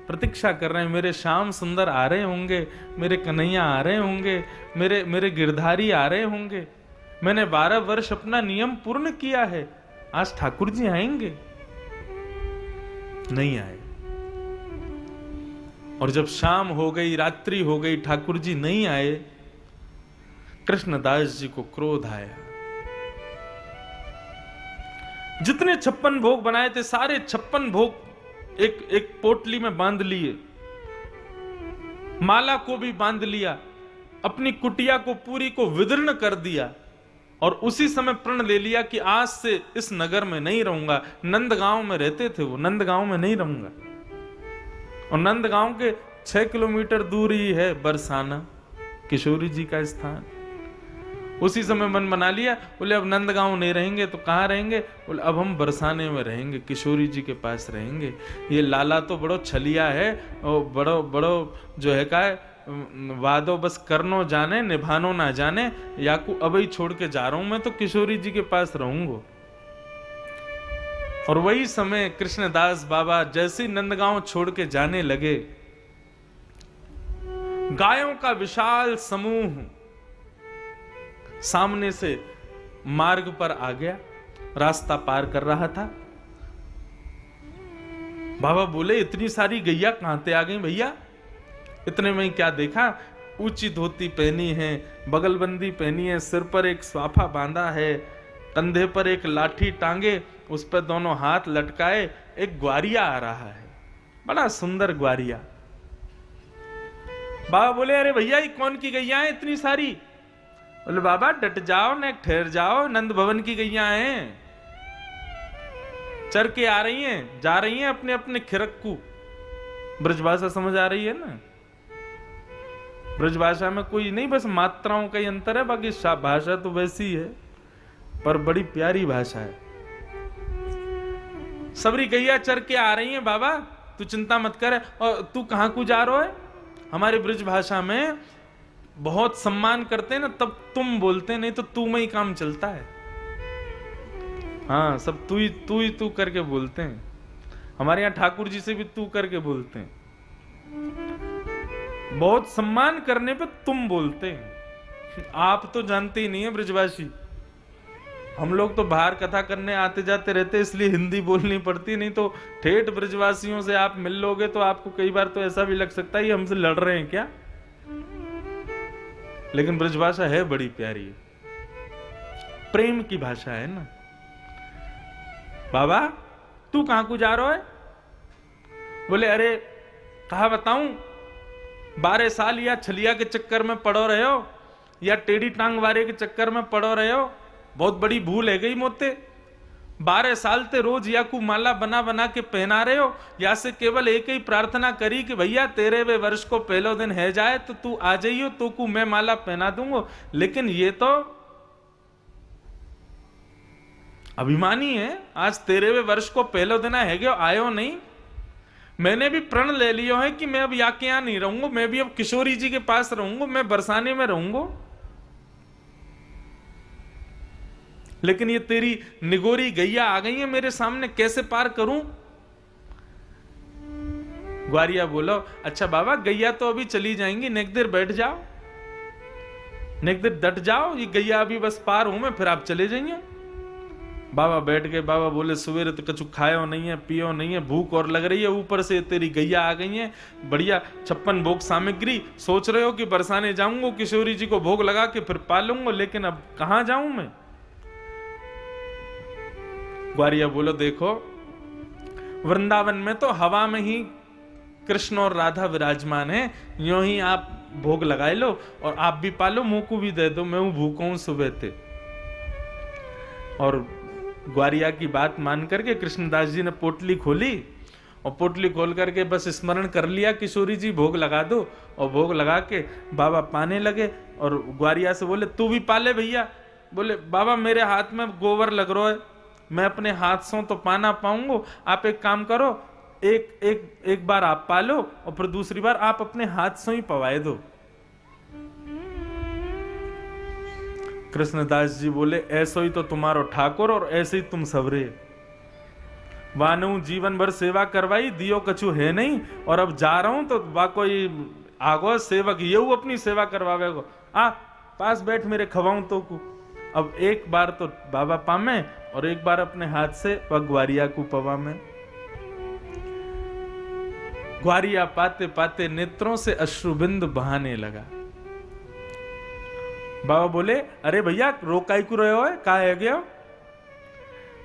प्रतीक्षा कर रहे हैं, मेरे श्याम सुंदर आ रहे होंगे, मेरे कन्हैया आ रहे होंगे, मेरे गिरधारी आ रहे होंगे। मैंने 12 वर्ष अपना नियम पूर्ण किया है, आज ठाकुर जी आएंगे, नहीं आए। और जब शाम हो गई, रात्रि हो गई, ठाकुर जी नहीं आए, कृष्णदास जी को क्रोध आया। जितने 56 भोग बनाए थे, सारे 56 भोग एक पोटली में बांध लिए, माला को भी बांध लिया, अपनी कुटिया को पूरी को विदीर्ण कर दिया, और उसी समय प्रण ले लिया कि आज से इस नगर में नहीं रहूंगा। नंदगांव में रहते थे वो, नंदगांव में नहीं रहूंगा। और नंदगांव के 6 किलोमीटर दूर ही है बरसाना, किशोरी जी का स्थान। उसी समय मन बना लिया, बोले अब नंदगांव नहीं रहेंगे तो कहाँ रहेंगे? बोले अब हम बरसाने में रहेंगे, किशोरी जी के पास रहेंगे। ये लाला तो बड़ो छलिया है, और बड़ो जो है का वादो बस करनो जाने, निभानो ना जाने। याकू अब ही छोड़ के जा रहा हूं, मैं तो किशोरी जी के पास रहूंगा। और वही समय कृष्णदास बाबा जैसे नंदगांव छोड़ के जाने लगे, गायों का विशाल समूह सामने से मार्ग पर आ गया, रास्ता पार कर रहा था। बाबा बोले, इतनी सारी गैया कहां से आ गई भैया? इतने में क्या देखा, ऊंची धोती पहनी है, बगलबंदी पहनी है, सिर पर एक स्वाफा बांधा है, कंधे पर एक लाठी टांगे, उस पर दोनों हाथ लटकाए एक ग्वारिया आ रहा है, बड़ा सुंदर ग्वारिया। बाबा बोले, अरे भैया ये कौन की गैया है इतनी सारी? बोले, बाबा डट जाओ न, ठहर जाओ, नंद भवन की गैया हैं, चर के आ रही हैं, जा रही हैं अपने अपने खिरक्कू। ब्रजभाषा समझ आ रही है ना? ब्रजभाषा में कोई नहीं, बस मात्राओं का ही अंतर है, बाकी भाषा तो वैसी है, पर बड़ी प्यारी भाषा है। सबरी गैया चर के आ रही हैं बाबा, तू चिंता मत कर। और तू कहां को जा रहा है? हमारे ब्रज भाषा में बहुत सम्मान करते हैं ना, तब तुम बोलते हैं, नहीं तो तू में ही काम चलता है। हाँ, सब तू करके बोलते हैं। हमारे यहाँ ठाकुर जी से भी तू करके बोलते हैं। बहुत सम्मान करने पे तुम बोलते हैं। आप तो जानते ही नहीं है ब्रजभाषी, हम लोग तो बाहर कथा करने आते जाते रहते, इसलिए हिंदी बोलनी पड़ती, नहीं तो ठेठ ब्रजवासियों से आप मिल लोगे तो आपको कई बार तो ऐसा भी लग सकता है ये हमसे लड़ रहे हैं क्या। लेकिन ब्रजभाषा है बड़ी प्यारी, प्रेम की भाषा है ना। बाबा तू कहां को जा रहा है? बोले, अरे कहा बताऊं, 12 साल या छलिया के चक्कर में पड़ो रहे हो, या टेढ़ी टांग वारे के चक्कर में पड़ो रहे हो, बहुत बड़ी भूल है गई मोते। 12 साल ते रोज या को माला बना बना के पहना रहे हो, या से केवल एक ही प्रार्थना करी कि भैया 13वें वर्ष को पहलो दिन है जाए तो तू आ जाइयो, तो को मैं माला पहना दूंगा। लेकिन ये तो अभिमानी है, आज 13वें वर्ष को पहलो दिन है गयो, आयो नहीं। मैंने भी प्रण ले लियो है कि मैं अब या के यहां नहीं रहूंगा, मैं भी अब किशोरी जी के पास रहूंगा, मैं बरसाने में रहूंगा। लेकिन ये तेरी निगोरी गैया आ गई है मेरे सामने, कैसे पार करूं? ग्वारिया बोलो, अच्छा बाबा गैया तो अभी चली जाएंगी, नेक देर बैठ जाओ, नेक देर डट जाओ, ये गैया अभी बस पार हूं मैं, फिर आप चले जाइए। बाबा बैठ गए। बाबा बोले, सवेरे तो कछु खायो नहीं है, पियो नहीं है, भूख और लग रही है, ऊपर से तेरी गैया आ गई है, बढ़िया 56 भोग सामग्री, सोच रहे हो कि बरसाने जाऊंगा, किशोरी जी को भोग लगा के फिर पालूंगा, लेकिन अब कहां जाऊं मैं? ग्वारिया बोलो, देखो वृंदावन में तो हवा में ही कृष्ण और राधा विराजमान है, यूं ही आप भोग लगाए लो और आप भी पालो, मुंह को भी दे दो, मैं हूं भूखा हूं सुबह से। और ग्वारिया की बात मान करके कृष्णदास जी ने पोटली खोली और पोटली खोल करके बस स्मरण कर लिया किशोरी जी भोग लगा दो, और भोग लगा के बाबा पाने लगे। और ग्वारिया से बोले तू भी पाले भैया। बोले बाबा मेरे हाथ में गोबर लग रहा है, मैं अपने हाथ से तो पाना पाऊंगा, आप एक काम करो, एक बार आप पालो और फिर दूसरी बार आप अपने हाथ से ही पवाए दो। कृष्णदास जी बोले ऐसो ही तो तुम्हारो ठाकुर और ऐसे ही तुम सबरे। वानू जीवन भर सेवा करवाई, दियो कछु है नहीं, और अब जा रहा हूं तो वा कोई आगो सेवक ये अपनी सेवा करवावेगो, आ पास बैठ मेरे खवाऊं तो को। अब एक बार तो बाबा पामे और एक बार अपने हाथ से वह ग्वारिया को पवा में। ग्वारिया पाते पाते नेत्रों से अश्रुबिंद बहाने लगा। बाबा बोले अरे भैया रोकाई को रहे हो है, का है गया?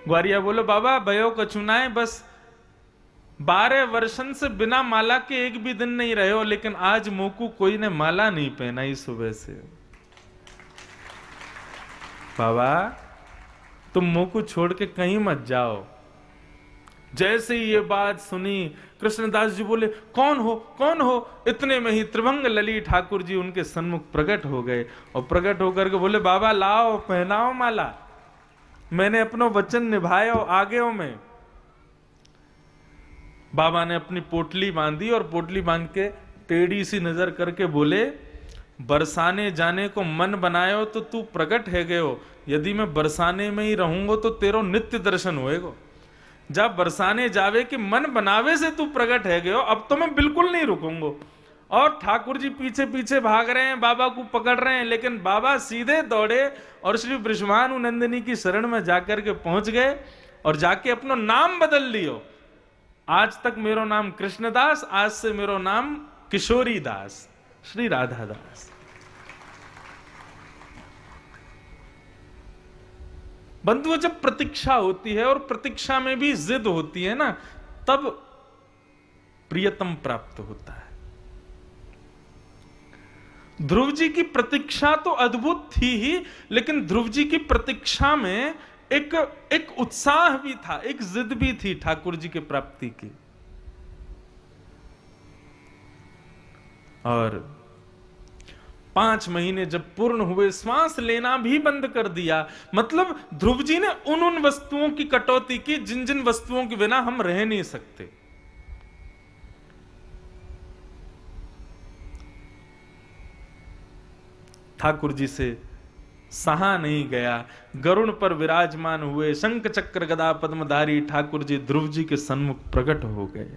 ग्वारिया बोलो बाबा भयो कछु ना है, बस 12 वर्षन से बिना माला के एक भी दिन नहीं रहे हो, लेकिन आज मोकू कोई ने माला नहीं पहनाई सुबह से। बाबा तुम मोकू छोड़ के कहीं मत जाओ। जैसे ही ये बात सुनी कृष्णदास जी बोले कौन हो कौन हो? इतने में ही त्रिभंग लली ठाकुर जी उनके सन्मुख प्रकट हो गए और प्रकट होकर के बोले बाबा लाओ पहनाओ माला, मैंने अपना वचन निभाया आगे हो में। बाबा ने अपनी पोटली बांधी और पोटली बांध के टेढ़ी सी नजर करके बोले बरसाने जाने को मन बनायो तो तू प्रकट है गयो, यदि मैं बरसाने में ही रहूंगा तो तेरो नित्य दर्शन होएगो। जब बरसाने जावे कि मन बनावे से तू प्रकट है गयो, अब तो मैं बिल्कुल नहीं रुकूंगा। और ठाकुर जी पीछे पीछे भाग रहे हैं, बाबा को पकड़ रहे हैं, लेकिन बाबा सीधे दौड़े और श्री बृषभानु नंदिनी की शरण में जाकर के पहुंच गए और जाके अपना नाम बदल लियो। आज तक मेरो नाम कृष्णदास, आज से मेरो नाम किशोरी दास, श्री राधा दास। बंधुओं जब प्रतीक्षा होती है और प्रतीक्षा में भी जिद होती है ना, तब प्रियतम प्राप्त होता है। ध्रुव जी की प्रतीक्षा तो अद्भुत थी ही, लेकिन ध्रुव जी की प्रतीक्षा में एक उत्साह भी था, एक जिद भी थी ठाकुर जी के प्राप्ति की। और 5 महीने जब पूर्ण हुए, श्वास लेना भी बंद कर दिया। मतलब ध्रुव जी ने उन वस्तुओं की कटौती की जिन जिन वस्तुओं के बिना हम रह नहीं सकते। ठाकुर जी से सहा नहीं गया, गरुड़ पर विराजमान हुए, शंख चक्र गदा पद्मधारी ठाकुर जी ध्रुव जी के सन्मुख प्रकट हो गए।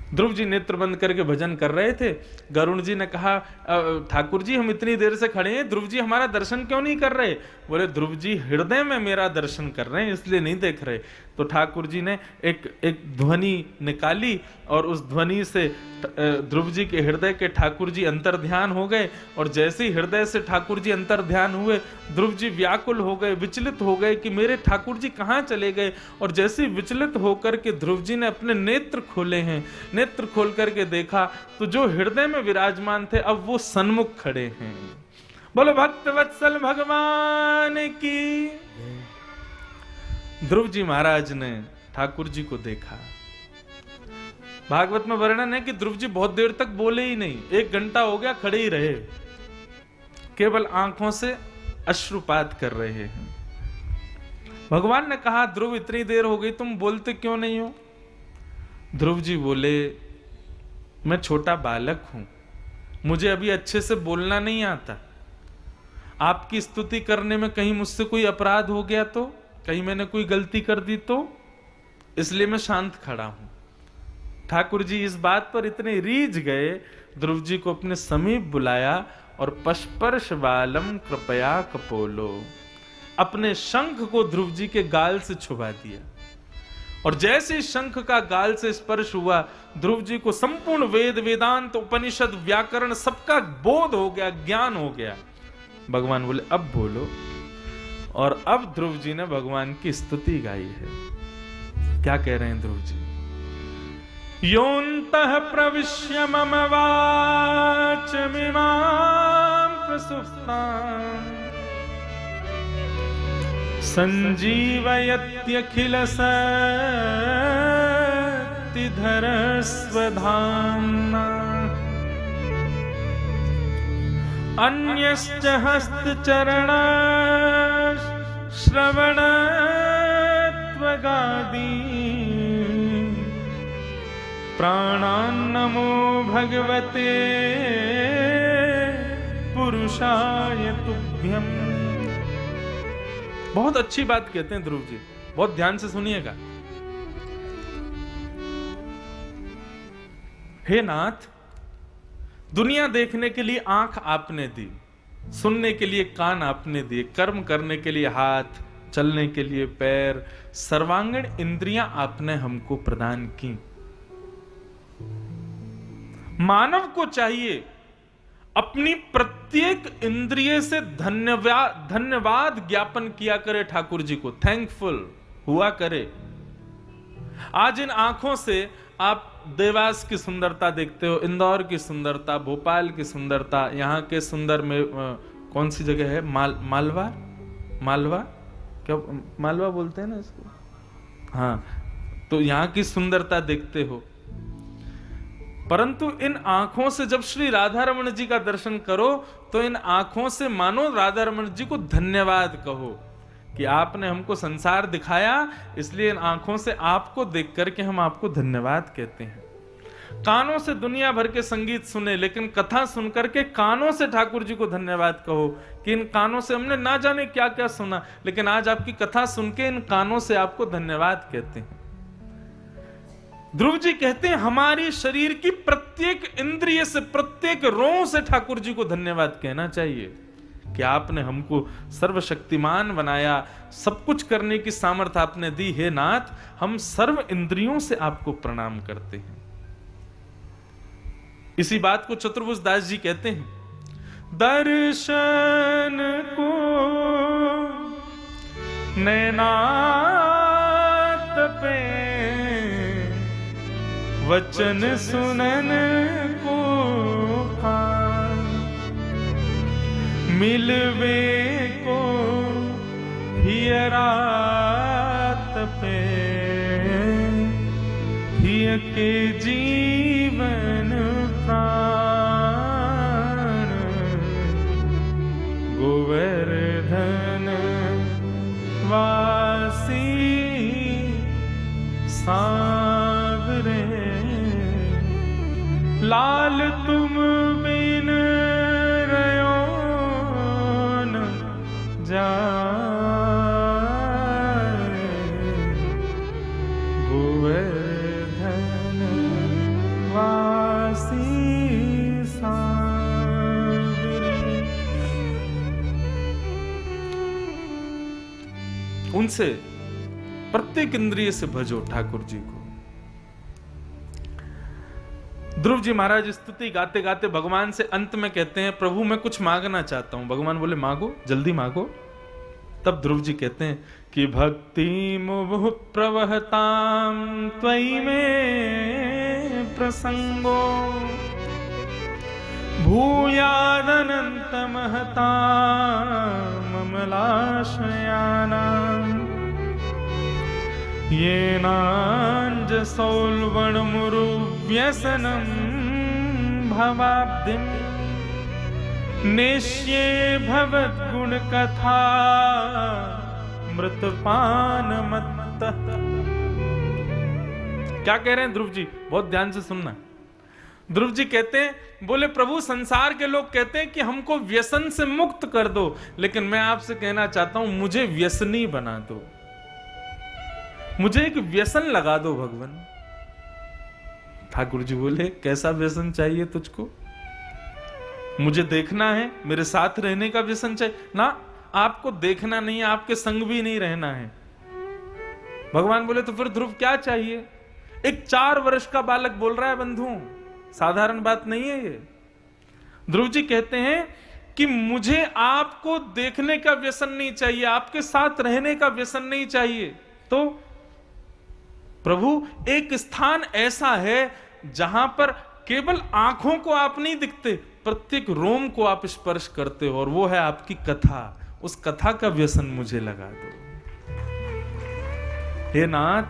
ध्रुव जी नेत्र बंद करके भजन कर रहे थे। गरुड़ जी ने कहा ठाकुर जी हम इतनी देर से खड़े हैं, ध्रुव जी हमारा दर्शन क्यों नहीं कर रहे? बोले ध्रुव जी हृदय में मेरा दर्शन कर रहे हैं इसलिए नहीं देख रहे। तो ठाकुर जी ने एक ध्वनि निकाली और उस ध्वनि से ध्रुव जी के हृदय के ठाकुर जी अंतर ध्यान हो गए। और जैसे ही हृदय से ठाकुर जी अंतर ध्यान हुए, ध्रुव जी व्याकुल हो गए, विचलित हो गए कि मेरे ठाकुर जी कहाँ चले गए। और जैसे ही विचलित होकर के ध्रुव जी ने अपने नेत्र खोले हैं, नेत्र खोल करके देखा तो जो हृदय में विराजमान थे अब वो सन्मुख खड़े हैं। बोलो भक्त वत्सल भगवान की। ध्रुव जी महाराज ने ठाकुर जी को देखा। भागवत में वर्णन है कि ध्रुव जी बहुत देर तक बोले ही नहीं, 1 घंटा हो गया खड़े ही रहे, केवल आंखों से अश्रुपात कर रहे हैं। भगवान ने कहा ध्रुव इतनी देर हो गई तुम बोलते क्यों नहीं हो? ध्रुव जी बोले मैं छोटा बालक हूं, मुझे अभी अच्छे से बोलना नहीं आता। आपकी स्तुति करने में कहीं मुझसे कोई अपराध हो गया तो, कहीं मैंने कोई गलती कर दी तो, इसलिए मैं शांत खड़ा हूं। ठाकुर जी इस बात पर इतने रीझ गए, ध्रुव जी को अपने समीप बुलाया और पशपर्श बालम कृपया कपोलो, अपने शंख को ध्रुव जी के गाल से छुपा दिया। और जैसे शंख का गाल से स्पर्श हुआ, ध्रुव जी को संपूर्ण वेद वेदांत उपनिषद व्याकरण सबका बोध हो गया, ज्ञान हो गया। भगवान बोले अब बोलो। और अब ध्रुव जी ने भगवान की स्तुति गाई है। क्या कह रहे हैं ध्रुव जी? योऽन्तः प्रविश्य मम वाचमिमां प्रसुप्ताम् संजीवयत्यखिल शक्तिधर स्वधाम्ना अन्यश्च हस्तचरण श्रवणत्वगादि प्राणान्नमो भगवते पुरुषाय तुभ्यम्। बहुत अच्छी बात कहते हैं ध्रुव जी, बहुत ध्यान से सुनिएगा। हे नाथ, दुनिया देखने के लिए आंख आपने दी, सुनने के लिए कान आपने दिए, कर्म करने के लिए हाथ, चलने के लिए पैर, सर्वांगीण इंद्रियां आपने हमको प्रदान की। मानव को चाहिए अपनी प्रत्येक इंद्रिय से धन्यवाद ज्ञापन किया करे, ठाकुर जी को थैंकफुल हुआ करे। आज इन आंखों से आप देवास की सुंदरता देखते हो, इंदौर की सुंदरता, भोपाल की सुंदरता, यहाँ के सुंदर में कौन सी जगह है, मालवा क्या मालवा बोलते हैं ना इसको, हाँ, तो यहाँ की सुंदरता देखते हो। परंतु इन आंखों से जब श्री राधा रमण जी का दर्शन करो तो इन आंखों से मानो राधा रमण जी को धन्यवाद कहो कि आपने हमको संसार दिखाया, इसलिए इन आंखों से आपको देख करके हम आपको धन्यवाद कहते हैं। कानों से दुनिया भर के संगीत सुने, लेकिन कथा सुनकर के कानों से ठाकुर जी को धन्यवाद कहो कि इन कानों से हमने ना जाने क्या क्या सुना, लेकिन आज आपकी कथा सुन के इन कानों से आपको धन्यवाद कहते हैं। ध्रुव जी कहते हैं हमारी शरीर की प्रत्येक इंद्रिय से, प्रत्येक रों से ठाकुर जी को धन्यवाद कहना चाहिए कि आपने हमको सर्वशक्तिमान बनाया, सब कुछ करने की सामर्थ्य आपने दी। हे नाथ, हम सर्व इंद्रियों से आपको प्रणाम करते हैं। इसी बात को चतुर्भुज दास जी कहते हैं, दर्शन को नैनात पे, वचन सुनन को कान, मिलवे को हियरात पे, हिय के जीवन प्राण, गोवर्धन वासी सांवरे, लाल तुम बिन रयो न जाए, गोवर्धन वासी सांवरे। उनसे प्रत्येक इंद्रिय से भजो ठाकुर जी को। ध्रुव जी महाराज स्तुति गाते गाते भगवान से अंत में कहते हैं, प्रभु मैं कुछ मांगना चाहता हूं। भगवान बोले मांगो, जल्दी मांगो। तब ध्रुव जी कहते हैं कि भक्ति मुहुः प्रवहतां त्वयि में प्रसंगो, भूयादनंत महतां ममलाशयानां, येनाञ्जसौल्वणमुरु व्यसनं भवाब्धिं, नेष्ये भवद्गुणकथा मृतपानमत्तः। क्या कह रहे हैं ध्रुव जी, बहुत ध्यान से सुनना। ध्रुव जी कहते हैं, बोले प्रभु संसार के लोग कहते हैं कि हमको व्यसन से मुक्त कर दो, लेकिन मैं आपसे कहना चाहता हूं मुझे व्यसनी बना दो, मुझे एक व्यसन लगा दो भगवान। ठाकुर जी बोले कैसा व्यसन चाहिए तुझको? मुझे देखना है, मेरे साथ रहने का व्यसन चाहिए ना? आपको देखना नहीं है, आपके संग भी नहीं रहना है। भगवान बोले तो फिर ध्रुव क्या चाहिए? एक 4 वर्ष का बालक बोल रहा है बंधुओं, साधारण बात नहीं है ये। ध्रुव जी कहते हैं कि मुझे आपको देखने का व्यसन नहीं चाहिए, आपके साथ रहने का व्यसन नहीं चाहिए। तो प्रभु एक स्थान ऐसा है जहां पर केवल आंखों को आप नहीं दिखते, प्रत्येक रोम को आप स्पर्श करते हो, और वो है आपकी कथा। उस कथा का व्यसन मुझे लगा दो। हे नाथ,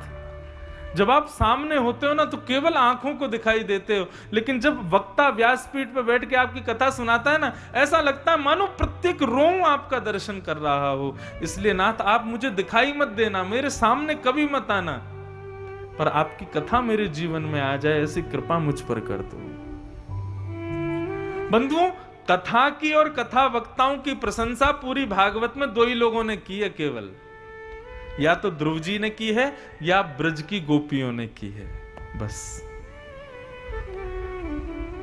जब आप सामने होते हो ना तो केवल आंखों को दिखाई देते हो, लेकिन जब वक्ता व्यासपीठ पे बैठ के आपकी कथा सुनाता है ना, ऐसा लगता है मानो प्रत्येक रों आपका दर्शन कर रहा हो। इसलिए नाथ आप मुझे दिखाई मत देना, मेरे सामने कभी मत आना, पर आपकी कथा मेरे जीवन में आ जाए, ऐसी कृपा मुझ पर कर दो। बंधुओं, कथा की और कथा वक्ताओं की प्रशंसा पूरी भागवत में दो ही लोगों ने की है केवल, या तो ध्रुव जी ने की है या ब्रज की गोपियों ने की है, बस।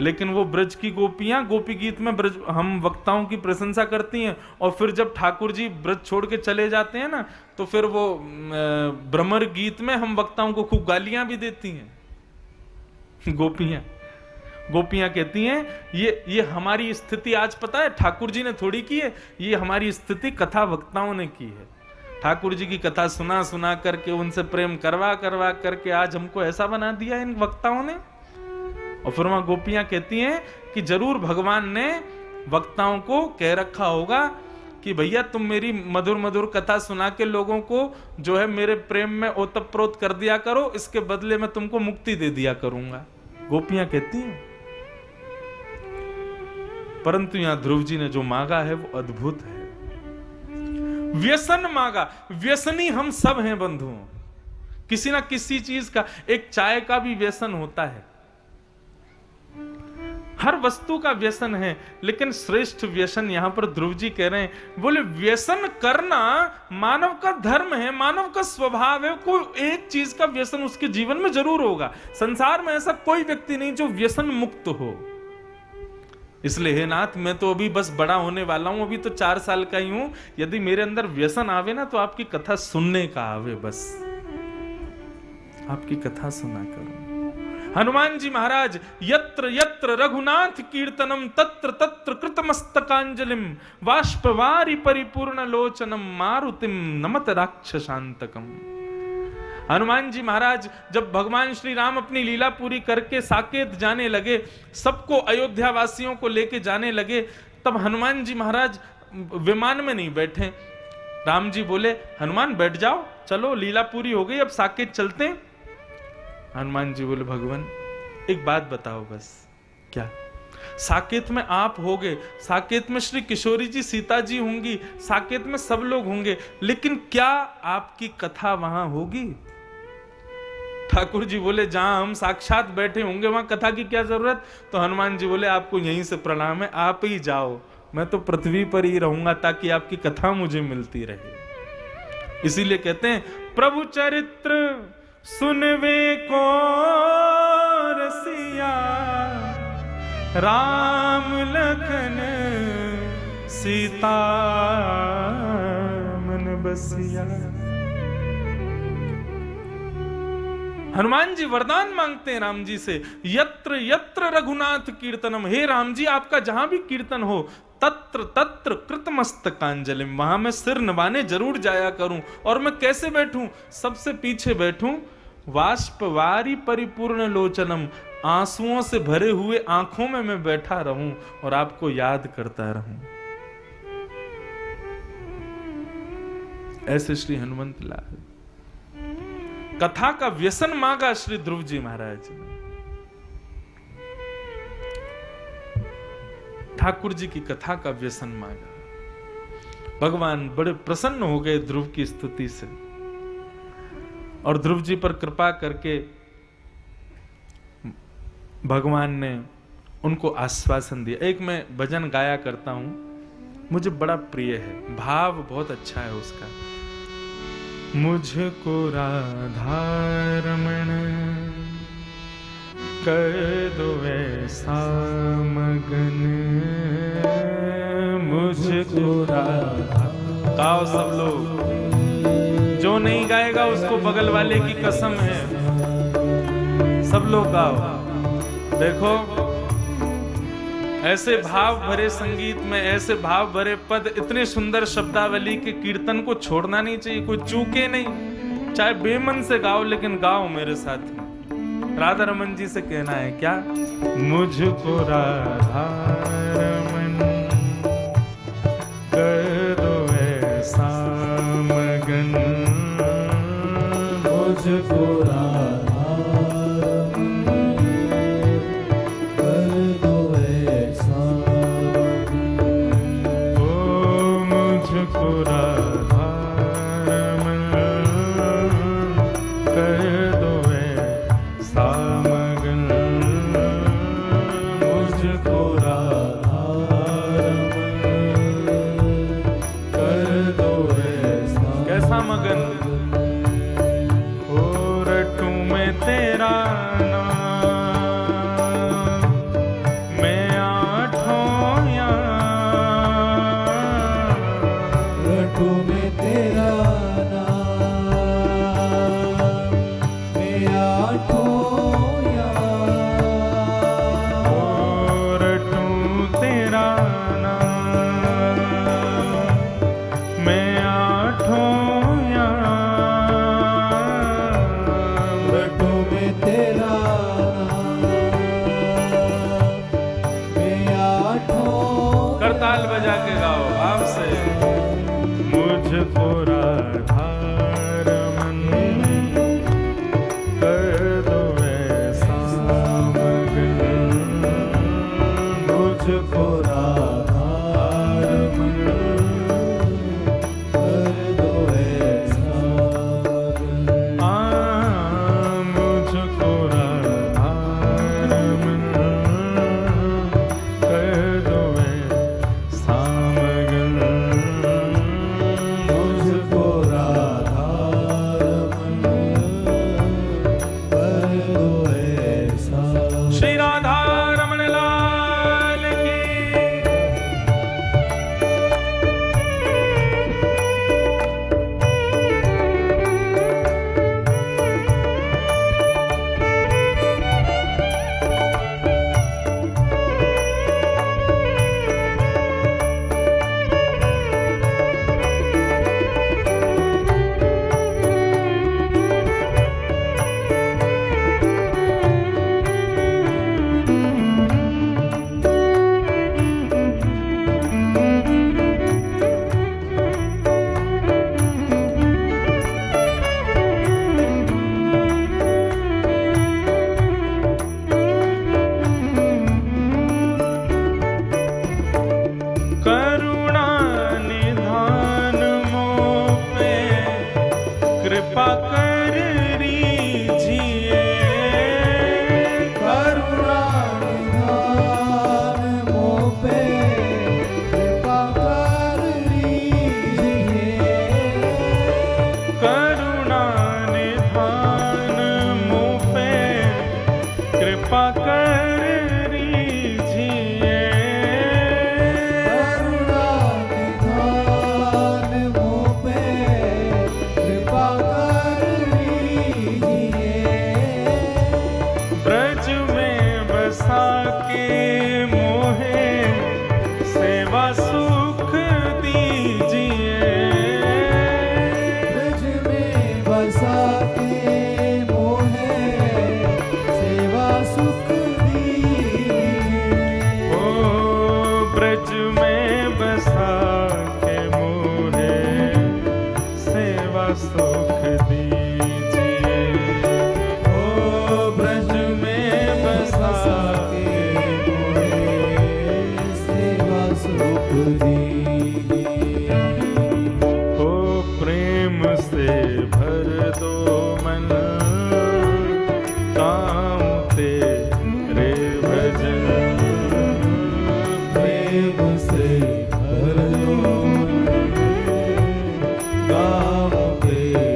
लेकिन वो ब्रज की गोपियां गोपी गीत में ब्रज हम वक्ताओं की प्रशंसा करती हैं, और फिर जब ठाकुर जी ब्रज छोड़ के चले जाते हैं ना, तो फिर वो भ्रमर गीत में हम वक्ताओं को खूब गालियां भी देती हैं। गोपियां कहती हैं ये हमारी स्थिति आज पता है ठाकुर जी ने थोड़ी की है, ये हमारी स्थिति कथा वक्ताओं ने की है। ठाकुर जी की कथा सुना सुना करके, उनसे प्रेम करवा करवा करके आज हमको ऐसा बना दिया इन वक्ताओं ने। और फिर वहां गोपियां कहती हैं कि जरूर भगवान ने वक्ताओं को कह रखा होगा कि भैया तुम मेरी मधुर मधुर कथा सुना के लोगों को जो है मेरे प्रेम में ओतप्रोत कर दिया करो, इसके बदले में तुमको मुक्ति दे दिया करूंगा। गोपियां कहती हैं, परंतु यहां ध्रुव जी ने जो मांगा है वो अद्भुत है। व्यसन मांगा। व्यसनी हम सब हैं बंधुओं, किसी ना किसी चीज का। एक चाय का भी व्यसन होता है, हर वस्तु का व्यसन है, लेकिन श्रेष्ठ व्यसन यहां पर ध्रुव जी कह रहे हैं, बोले व्यसन करना मानव का धर्म है, मानव का स्वभाव है। कोई एक चीज का व्यसन उसके जीवन में जरूर होगा। संसार में ऐसा कोई व्यक्ति नहीं जो व्यसन मुक्त हो। इसलिए हे नाथ, मैं तो अभी बस बड़ा होने वाला हूं, अभी तो 4 साल का ही हूं। यदि मेरे अंदर व्यसन आवे ना तो आपकी कथा सुनने का आवे, बस आपकी कथा सुना करूं। हनुमान जी महाराज, यत्र यत्र रघुनाथ कीर्तनम तत्र तत्र कृतमस्तकांजलिम वाष्पवारि परिपूर्ण लोचनम मारुतिम नमत राक्षसांतकम। हनुमान जी महाराज जब भगवान श्री राम अपनी लीला पूरी करके साकेत जाने लगे, सबको अयोध्या वासियों को लेके जाने लगे, तब हनुमान जी महाराज विमान में नहीं बैठे। राम जी बोले, हनुमान बैठ जाओ, चलो लीला पूरी हो गई, अब साकेत चलते हैं। हनुमान जी बोले, भगवान एक बात बताओ बस। क्या? साकेत में आप होगे, साकेत में श्री किशोरी जी सीता जी होंगी, साकेत में सब लोग होंगे, लेकिन क्या आपकी कथा वहां होगी? ठाकुर जी बोले, जहां हम साक्षात बैठे होंगे वहां कथा की क्या जरूरत? तो हनुमान जी बोले, आपको यहीं से प्रणाम है, आप ही जाओ, मैं तो पृथ्वी पर ही रहूंगा ताकि आपकी कथा मुझे मिलती रहे। इसीलिए कहते हैं, प्रभु चरित्र सुनवे को रसिया, राम लखन सीता मन बसिया। हनुमान जी वरदान मांगते हैं राम जी से, यत्र यत्र रघुनाथ कीर्तनम, हे राम जी आपका जहां भी कीर्तन हो, तत्र तत्र कृतमस्तकांजलिम, वहां मैं सिर नवाने जरूर जाया करूं। और मैं कैसे बैठूं? सबसे पीछे बैठूं। वाष्पवारि परिपूर्ण लोचनम, आंसुओं से भरे हुए आंखों में मैं बैठा रहूं और आपको याद करता रहूं। ऐसे श्री हनुमंत लाल कथा का व्यसन मांगा श्री ध्रुव जी महाराज ने। ठाकुर जी की कथा का व्यसन मांगा। भगवान बड़े प्रसन्न हो गए ध्रुव की स्तुति से, और ध्रुव जी पर कृपा करके भगवान ने उनको आश्वासन दिया। एक मैं भजन गाया करता हूं, मुझे बड़ा प्रिय है, भाव बहुत अच्छा है उसका। मुझको राधा रमण कर दो ऐसा मगन, मुझको राधा। गाओ सब लोग, जो नहीं गाएगा उसको बगल वाले की कसम है। सब लोग गाओ। देखो, ऐसे भाव भरे संगीत में, ऐसे भाव भरे पद, इतने सुंदर शब्दावली के कीर्तन को छोड़ना नहीं चाहिए, कोई चूके नहीं। चाहे बेमन से गाओ, लेकिन गाओ मेरे साथ में। राधा रमन जी से कहना है क्या? मुझको राधा रमन कर दो ऐसा मगन, मुझको राधा राधारमण कर दो ऐसा मगन, मुझको राधारमण कर दो ऐसा। कैसा मगन? ओ रटूं मैं तेरा नाम, मैं आठों याम, रटूं मैं तेरा नाम, मैं आठों याम। ओ रटूं तेरा नाम, मैं आठों याम, रटूं मैं तेरा नाम, मैं आठों। करताल बजा के गाओ भाव से। मुझको राधारमण कर दो ऐसा मगन, मुझको राधारमण कर दो ऐसा मगन। मुझको राधारमण कर दो ऐसा मगन, मुझको राधारमण कर दो ऐसा। श्री राधा रमण लाल की। करुणा निधान मोह पे कृपा कर रीझिए, करुणा निधान मोह पे कृपा कर लीजिए। करुणा निधान मोह पे कृपा कर रीझिए, करुणा निधान मोह पे कृपा कर लीजिए। ब्रज में बसा के मोहे सेवा सुख दीजिए, ब्रज में बसा के मोहे सेवा सुख दीजिए। ओ ब्रज में बसा के मोहे सेवा सुख दीजिए। ओ ब्रज में बसा के मोहे सेवा सुख दीजिए। ओ प्रेम से भर दो मन, काम तेरे भजन, प्रेम से भर दो काम तेरे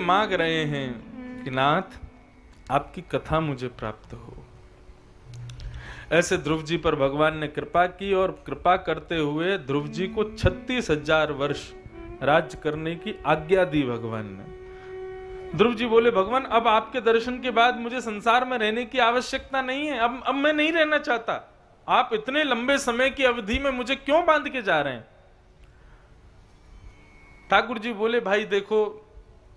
मांग रहे हैं कि नाथ आपकी कथा मुझे प्राप्त हो। ऐसे ध्रुव जी पर भगवान ने कृपा की और कृपा करते हुए ध्रुव जी को 36,000 वर्ष राज्य करने की आज्ञा दी भगवान ने। ध्रुव जी बोले भगवान अब आपके दर्शन के बाद मुझे संसार में रहने की आवश्यकता नहीं है, अब मैं नहीं रहना चाहता। आप इतने लंबे समय की अवधि में मुझे क्यों बांध के जा रहे हैं? ठाकुर जी बोले भाई देखो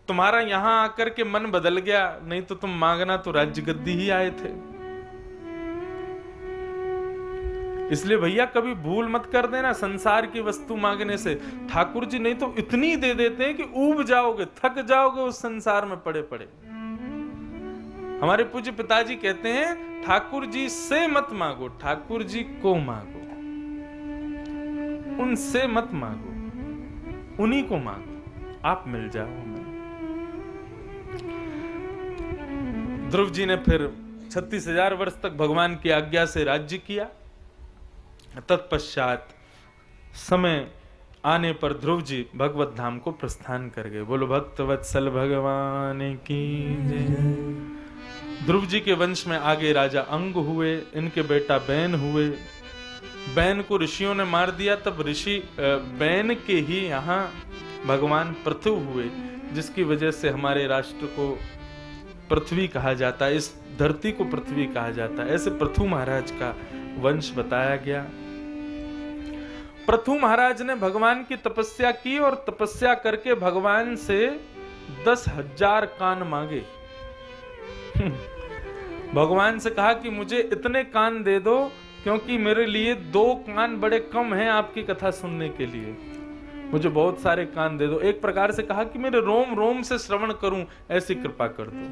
तुम्हारा यहां आकर के मन बदल गया, नहीं तो तुम मांगना तो राज्य गद्दी ही आए थे। इसलिए भैया कभी भूल मत कर देना संसार की वस्तु मांगने से। ठाकुर जी नहीं तो इतनी दे देते हैं कि ऊब जाओगे, थक जाओगे उस संसार में पड़े पड़े। हमारे पूज्य पिताजी कहते हैं ठाकुर जी से मत मांगो, ठाकुर जी को मांगो। उनसे मत मांगो, उन्हीं को मांगो, आप मिल जाओ हमें। ध्रुव जी ने फिर 36,000 वर्ष तक भगवान की आज्ञा से राज्य किया। तत्पश्चात समय आने पर ध्रुव जी भगवत धाम को प्रस्थान कर गए। बोलो भक्त वत्सल भगवान की जय। ध्रुव जी के वंश में आगे राजा अंग हुए, इनके बेटा बैन हुए। बैन को ऋषियों ने मार दिया, तब ऋषि बैन के ही यहाँ भगवान पृथु हुए, जिसकी वजह से हमारे राष्ट्र को पृथ्वी कहा जाता है, इस धरती को पृथ्वी कहा जाता है। ऐसे पृथु महाराज का वंश बताया गया। पृथु महाराज ने भगवान की तपस्या की और तपस्या करके भगवान से 10,000 कान मांगे। भगवान से कहा कि मुझे इतने कान दे दो, क्योंकि मेरे लिए 2 कान बड़े कम हैं आपकी कथा सुनने के लिए, मुझे बहुत सारे कान दे दो। एक प्रकार से कहा कि मेरे रोम रोम से श्रवण करूं, ऐसी कृपा कर दो।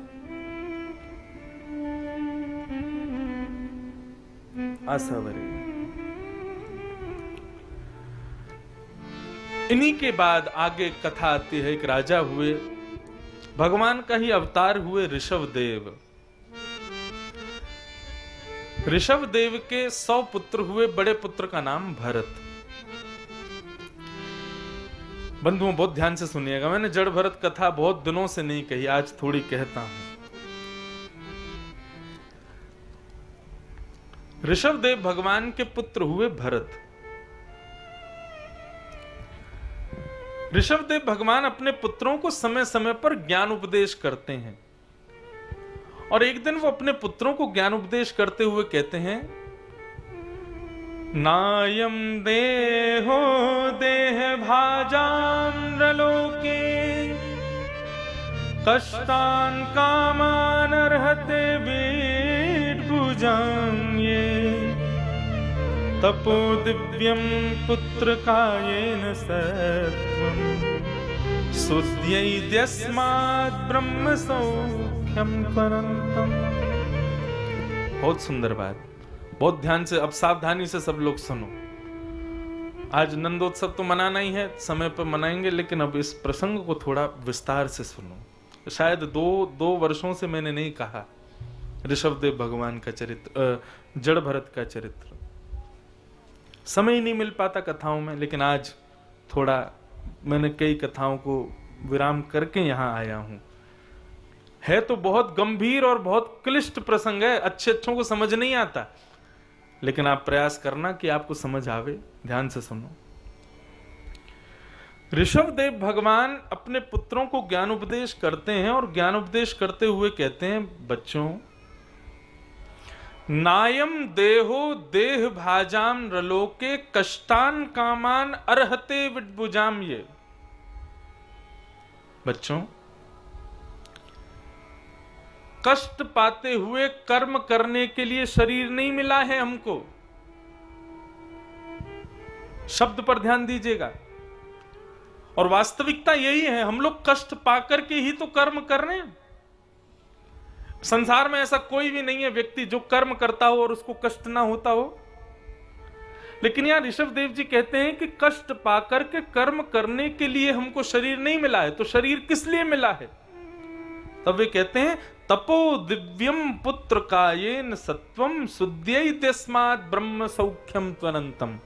आसावरी। इन्हीं के बाद आगे कथा आती है, एक राजा हुए, भगवान का ही अवतार हुए ऋषभ देव। ऋषभ देव के 100 पुत्र हुए, बड़े पुत्र का नाम भरत। बंधुओं बहुत ध्यान से सुनिएगा, मैंने जड़ भरत कथा बहुत दिनों से नहीं कही, आज थोड़ी कहता हूं। ऋषभ देव भगवान के पुत्र हुए भरत। ऋषभ देव भगवान अपने पुत्रों को समय समय पर ज्ञान उपदेश करते हैं, और एक दिन वो अपने पुत्रों को ज्ञान उपदेश करते हुए कहते हैं, नायम देहो देह भाजान्रलोके कष्टान कामान अर्हते वीड्भुजां ये तपो दिव्यम पुत्र कायेन सत्वं सुध्यैद्यस्मात् ब्रह्म सौख्यम परन्तम। बहुत सुंदर बात, बहुत ध्यान से, अब सावधानी से सब लोग सुनो। आज नंदोत्सव तो मनाना ही है, समय पर मनाएंगे, लेकिन अब इस प्रसंग को थोड़ा विस्तार से सुनो। शायद दो वर्षों से मैंने नहीं कहा ऋषभदेव भगवान का चरित्र, जड़ भरत का चरित्र। समय ही नहीं मिल पाता कथाओं में, लेकिन आज थोड़ा मैंने कई कथाओं को विराम करके यहां आया हूं। है तो बहुत गंभीर और बहुत क्लिष्ट प्रसंग है, अच्छों को समझ नहीं आता, लेकिन आप प्रयास करना कि आपको समझ आवे। ध्यान से सुनो। ऋषभदेव भगवान अपने पुत्रों को ज्ञान उपदेश करते हैं, और ज्ञान उपदेश करते हुए कहते हैं, बच्चों, नायम देहो देह भाजाम रलोके कष्टान कामान अर्हते विड्भुजाम ये। बच्चों, कष्ट पाते हुए कर्म करने के लिए शरीर नहीं मिला है हमको। शब्द पर ध्यान दीजिएगा, और वास्तविकता यही है, हम लोग कष्ट पाकर के ही तो कर्म कर रहे हैं। संसार में ऐसा कोई भी नहीं है व्यक्ति जो कर्म करता हो और उसको कष्ट ना होता हो। लेकिन यहां ऋषभदेव जी कहते हैं कि कष्ट पाकर के कर्म करने के लिए हमको शरीर नहीं मिला है, तो शरीर किस लिए मिला है? तब वे कहते हैं, तपो दिव्यम पुत्र कायेन सत्वम शुद्ध्यैत्यस्मात् ब्रह्म सौख्यम त्वनंतम।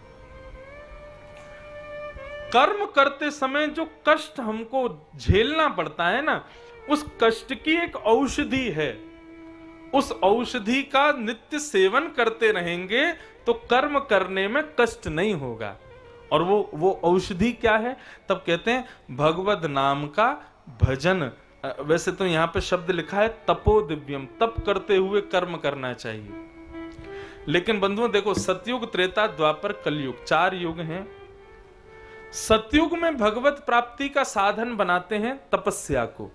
कर्म करते समय जो कष्ट हमको झेलना पड़ता है ना, उस कष्ट की एक औषधि है। उस औषधि का नित्य सेवन करते रहेंगे तो कर्म करने में कष्ट नहीं होगा। और वो औषधि क्या है? तब कहते हैं भगवद नाम का भजन। वैसे तो यहां पे शब्द लिखा है तपो दिव्यम, तप करते हुए कर्म करना चाहिए। लेकिन बंधुओं देखो, सतयुग, त्रेता, द्वापर, कलयुग, 4 युग हैं। सतयुग में भगवत प्राप्ति का साधन बनाते हैं तपस्या को।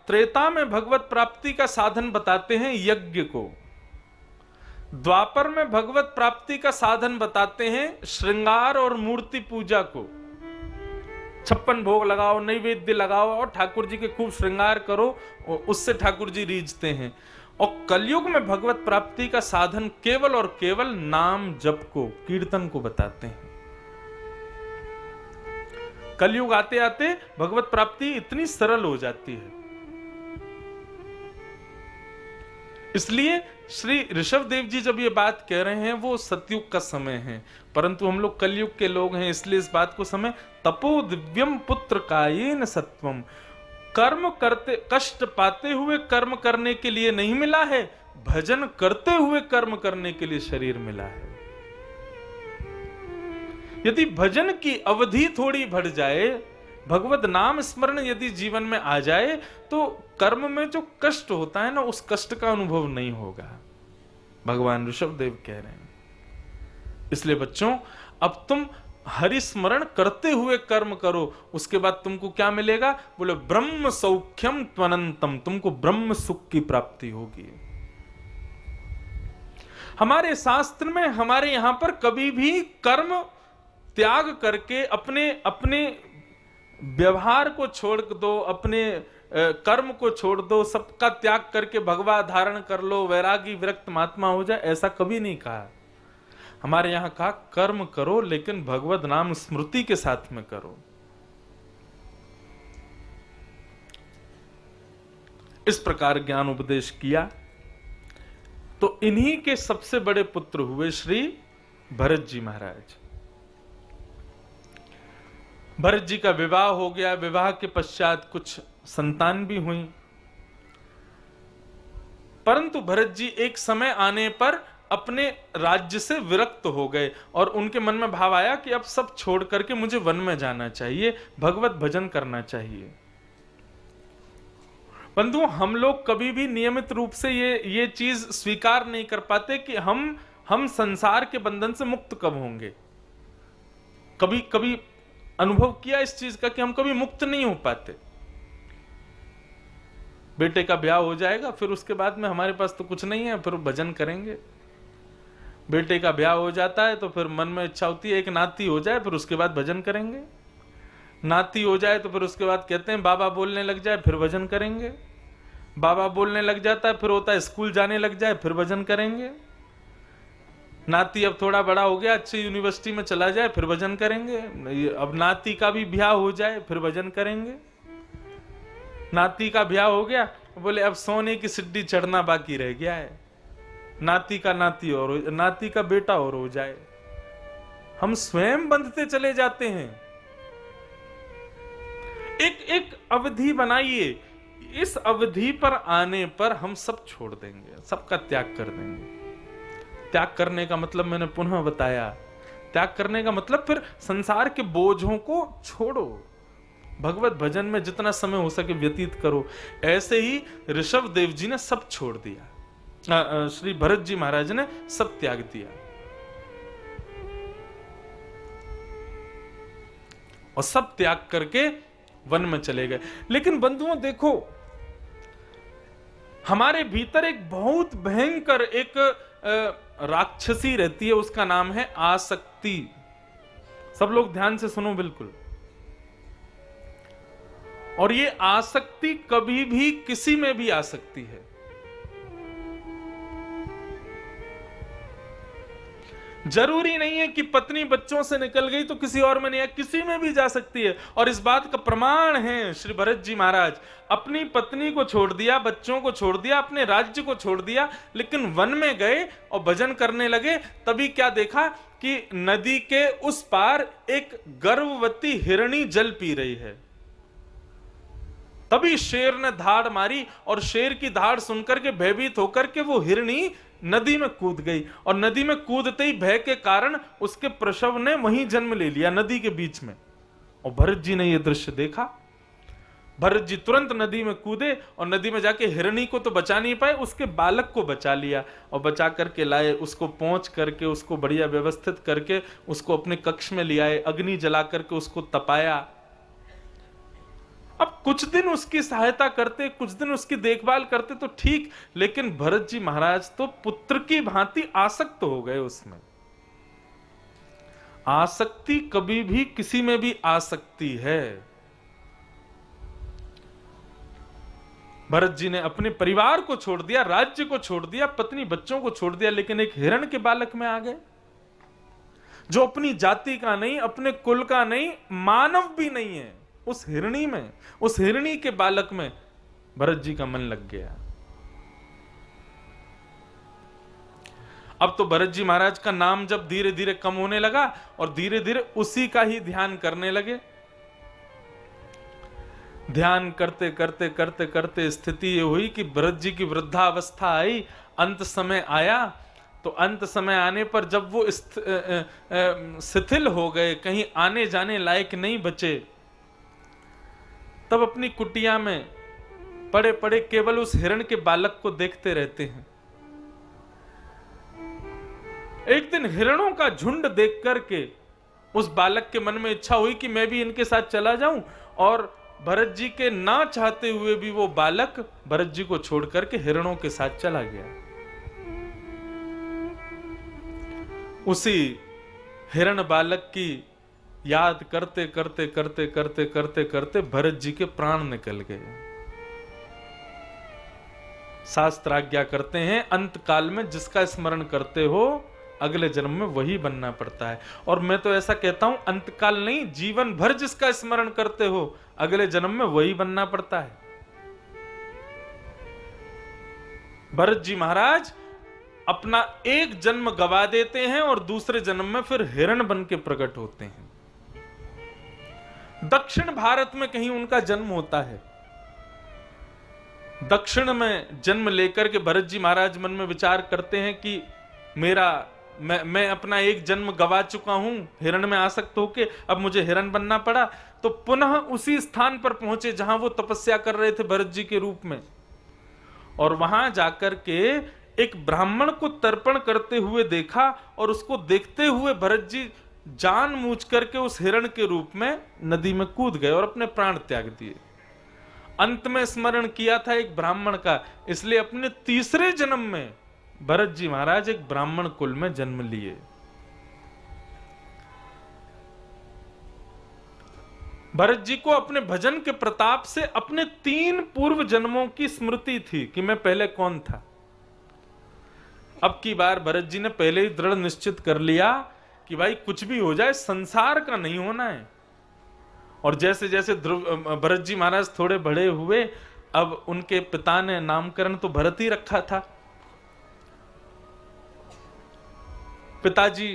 त्रेता में भगवत प्राप्ति का साधन बताते हैं यज्ञ को। द्वापर में भगवत प्राप्ति का साधन बताते हैं श्रृंगार और मूर्ति पूजा को। 56 भोग लगाओ, नैवेद्य लगाओ और ठाकुर जी के खूब श्रृंगार करो, उससे ठाकुर जी रीझते हैं। और कलयुग में भगवत प्राप्ति का साधन केवल और केवल नाम जप को, कीर्तन को बताते हैं। कलयुग आते आते भगवत प्राप्ति इतनी सरल हो जाती है। इसलिए श्री ऋषभ देव जी जब ये बात कह रहे हैं वो सतयुग का समय है, परंतु हम लोग कलयुग के लोग हैं, इसलिए इस बात को समय तपो दिव्यम पुत्र कायेन सत्वम। कर्म करते, कष्ट पाते हुए कर्म करने के लिए नहीं मिला है, भजन करते हुए कर्म करने के लिए शरीर मिला है। यदि भजन की अवधि थोड़ी बढ़ जाए, भगवत नाम स्मरण यदि जीवन में आ जाए, तो कर्म में जो कष्ट होता है ना, उस कष्ट का अनुभव नहीं होगा। भगवान ऋषभ देव कह रहे हैं। इसलिए बच्चों, अब तुम हरि स्मरण करते हुए कर्म करो, उसके बाद तुमको क्या मिलेगा? बोले ब्रह्म सौख्यम त्वनंतम, तुमको ब्रह्म सुख की प्राप्ति होगी। हमारे शास्त्र में, हमारे यहां पर कभी भी कर्म त्याग करके अपने व्यवहार को छोड़ दो, अपने कर्म को छोड़ दो, सबका त्याग करके भगवा धारण कर लो, वैरागी विरक्त महात्मा हो जाए, ऐसा कभी नहीं कहा। हमारे यहां कहा कर्म करो लेकिन भगवत नाम स्मृति के साथ में करो। इस प्रकार ज्ञान उपदेश किया। तो इन्हीं के सबसे बड़े पुत्र हुए श्री भरत जी महाराज। भरत जी का विवाह हो गया। विवाह के पश्चात कुछ संतान भी हुई, परंतु भरत जी एक समय आने पर अपने राज्य से विरक्त हो गए और उनके मन में भाव आया कि अब सब छोड़ करके मुझे वन में जाना चाहिए, भगवत भजन करना चाहिए। बंधु, हम लोग कभी भी नियमित रूप से ये चीज स्वीकार नहीं कर पाते कि हम संसार के बंधन से मुक्त कब होंगे। कभी कभी अनुभव किया इस चीज का कि हम कभी मुक्त नहीं हो पाते। बेटे का ब्याह हो जाएगा, फिर उसके बाद में हमारे पास तो कुछ नहीं है, फिर भजन करेंगे। बेटे का ब्याह हो जाता है तो फिर मन में इच्छा होती है एक नाती हो जाए, फिर उसके बाद भजन करेंगे। नाती हो जाए तो फिर उसके बाद कहते हैं बाबा बोलने लग जाए, फिर भजन करेंगे। बाबा बोलने लग जाता है, फिर होता है स्कूल जाने लग जाए, फिर भजन करेंगे। नाती अब थोड़ा बड़ा हो गया, अच्छी यूनिवर्सिटी में चला जाए, फिर भजन करेंगे। अब नाती का भी ब्याह हो जाए, फिर भजन करेंगे। नाती का ब्याह हो गया, बोले अब सोने की सिड्डी चढ़ना बाकी रह गया है, नाती का नाती और नाती का बेटा और हो जाए। हम स्वयं बंधते चले जाते हैं। एक अवधि बनाइए, इस अवधि पर आने पर हम सब छोड़ देंगे, सबका त्याग कर देंगे। त्याग करने का मतलब मैंने पुनः बताया, त्याग करने का मतलब फिर संसार के बोझों को छोड़ो, भगवत भजन में जितना समय हो सके व्यतीत करो। ऐसे ही ऋषभ देव जी ने सब छोड़ दिया, श्री भरत जी महाराज ने सब त्याग दिया और सब त्याग करके वन में चले गए। लेकिन बंधुओं देखो, हमारे भीतर एक बहुत भयंकर एक राक्षसी रहती है, उसका नाम है आसक्ति। सब लोग ध्यान से सुनो बिल्कुल। और ये आसक्ति कभी भी किसी में भी आ सकती है। जरूरी नहीं है कि पत्नी बच्चों से निकल गई तो किसी और में नहीं है, किसी में भी जा सकती है। और इस बात का प्रमाण है श्री भरत जी महाराज, अपनी पत्नी को छोड़ दिया, बच्चों को छोड़ दिया, अपने राज्य को छोड़ दिया, लेकिन वन में गए और भजन करने लगे। तभी क्या देखा कि नदी के उस पार एक गर्भवती हिरणी जल पी रही है। तभी शेर ने धाड़ मारी और शेर की धाड़ सुनकर के भयभीत होकर के वो हिरणी नदी में कूद गई और नदी में कूदते ही भय के कारण उसके प्रसव ने वहीं जन्म ले लिया, नदी के बीच में। और भरत जी ने यह दृश्य देखा। भरत जी तुरंत नदी में कूदे और नदी में जाके हिरणी को तो बचा नहीं पाए, उसके बालक को बचा लिया और बचा करके लाए, उसको पहुंच करके उसको बढ़िया व्यवस्थित करके उसको अपने कक्ष में ले आए, अग्नि जला करके उसको तपाया। अब कुछ दिन उसकी सहायता करते, कुछ दिन उसकी देखभाल करते तो ठीक, लेकिन भरत जी महाराज तो पुत्र की भांति आसक्त हो गए उसमें। आसक्ति कभी भी किसी में भी आ सकती है। भरत जी ने अपने परिवार को छोड़ दिया, राज्य को छोड़ दिया, पत्नी बच्चों को छोड़ दिया, लेकिन एक हिरण के बालक में आ गए जो अपनी जाति का नहीं, अपने कुल का नहीं, मानव भी नहीं है। उस हिरणी में, उस हिरणी के बालक में भरत जी का मन लग गया। अब तो भरत जी महाराज का नाम जब धीरे धीरे कम होने लगा और धीरे धीरे उसी का ही ध्यान करने लगे। ध्यान करते करते करते करते स्थिति ये हुई कि भरत जी की वृद्धावस्था आई, अंत समय आया। तो अंत समय आने पर जब वो शिथिल हो गए, कहीं आने जाने लायक नहीं बचे, तब अपनी कुटिया में पड़े पड़े केवल उस हिरण के बालक को देखते रहते हैं। एक दिन हिरणों का झुंड देख करके उस बालक के मन में इच्छा हुई कि मैं भी इनके साथ चला जाऊं, और भरत जी के ना चाहते हुए भी वो बालक भरत जी को छोड़ करके हिरणों के साथ चला गया। उसी हिरण बालक की याद करते करते करते करते करते करते भरत जी के प्राण निकल गए। शास्त्र आज्ञा करते हैं अंत काल में जिसका स्मरण करते हो अगले जन्म में वही बनना पड़ता है। और मैं तो ऐसा कहता हूं अंतकाल नहीं, जीवन भर जिसका स्मरण करते हो अगले जन्म में वही बनना पड़ता है। भरत जी महाराज अपना एक जन्म गवा देते हैं और दूसरे जन्म में फिर हिरण बन के प्रकट होते हैं। दक्षिण भारत में कहीं उनका जन्म होता है। दक्षिण में जन्म लेकर के भरत जी महाराज मन में विचार करते हैं कि मैं अपना एक जन्म गवा चुका हूं हिरण में आसक्त होके, अब मुझे हिरण बनना पड़ा। तो पुनः उसी स्थान पर पहुंचे जहां वो तपस्या कर रहे थे भरत जी के रूप में, और वहां जाकर के एक ब्राह्मण को तर्पण करते हुए देखा, और उसको देखते हुए भरत जी जानबूझ करके उस हिरण के रूप में नदी में कूद गए और अपने प्राण त्याग दिए। अंत में स्मरण किया था एक ब्राह्मण का, इसलिए अपने तीसरे जन्म में भरत जी महाराज एक ब्राह्मण कुल में जन्म लिए। भरत जी को अपने भजन के प्रताप से अपने 3 पूर्व जन्मों की स्मृति थी कि मैं पहले कौन था। अब की बार भरत जी ने पहले ही दृढ़ निश्चित कर लिया कि भाई कुछ भी हो जाए संसार का नहीं होना है। और जैसे जैसे भरत जी महाराज थोड़े बड़े हुए, अब उनके पिता ने नामकरण तो भरत ही रखा था। पिताजी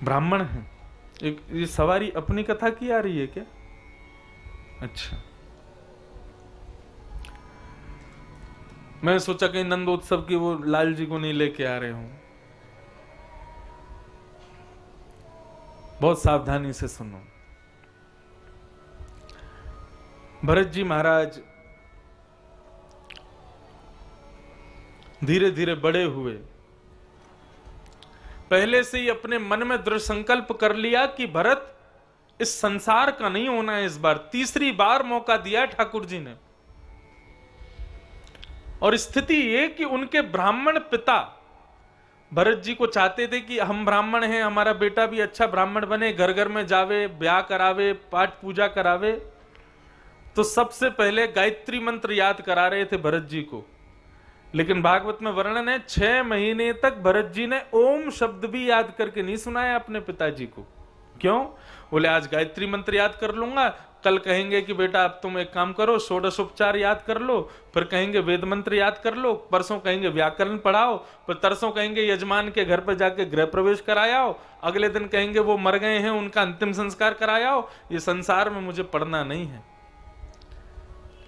ब्राह्मण हैं। ये सवारी अपनी कथा की आ रही है क्या? अच्छा, मैं सोचा कहीं नंदोत्सव की वो लाल जी को नहीं लेके आ रहे हूं। बहुत सावधानी से सुनो। भरत जी महाराज धीरे धीरे बड़े हुए, पहले से ही अपने मन में दृढ़ संकल्प कर लिया कि भरत इस संसार का नहीं होना है। इस बार तीसरी बार मौका दिया ठाकुर जी ने। और स्थिति ये कि उनके ब्राह्मण पिता भरत जी को चाहते थे कि हम ब्राह्मण हैं, हमारा बेटा भी अच्छा ब्राह्मण बने, घर घर में जावे, ब्याह करावे, पाठ पूजा करावे। तो सबसे पहले गायत्री मंत्र याद करा रहे थे भरत जी को। लेकिन भागवत में वर्णन है 6 महीने तक भरत जी ने ओम शब्द भी याद करके नहीं सुनाया अपने पिताजी को। क्यों? बोले आज गायत्री मंत्र याद कर लूंगा, कल कहेंगे कि बेटा अब तुम एक काम करो षोडशोपचार याद कर लो, फिर कहेंगे वेद मंत्र याद कर लो, परसों कहेंगे व्याकरण पढ़ाओ, फिर तरसों कहेंगे यजमान के घर पर जाके गृह प्रवेश करायाओ, अगले दिन कहेंगे वो मर गए हैं उनका अंतिम संस्कार करायाओ। ये संसार में मुझे पढ़ना नहीं है।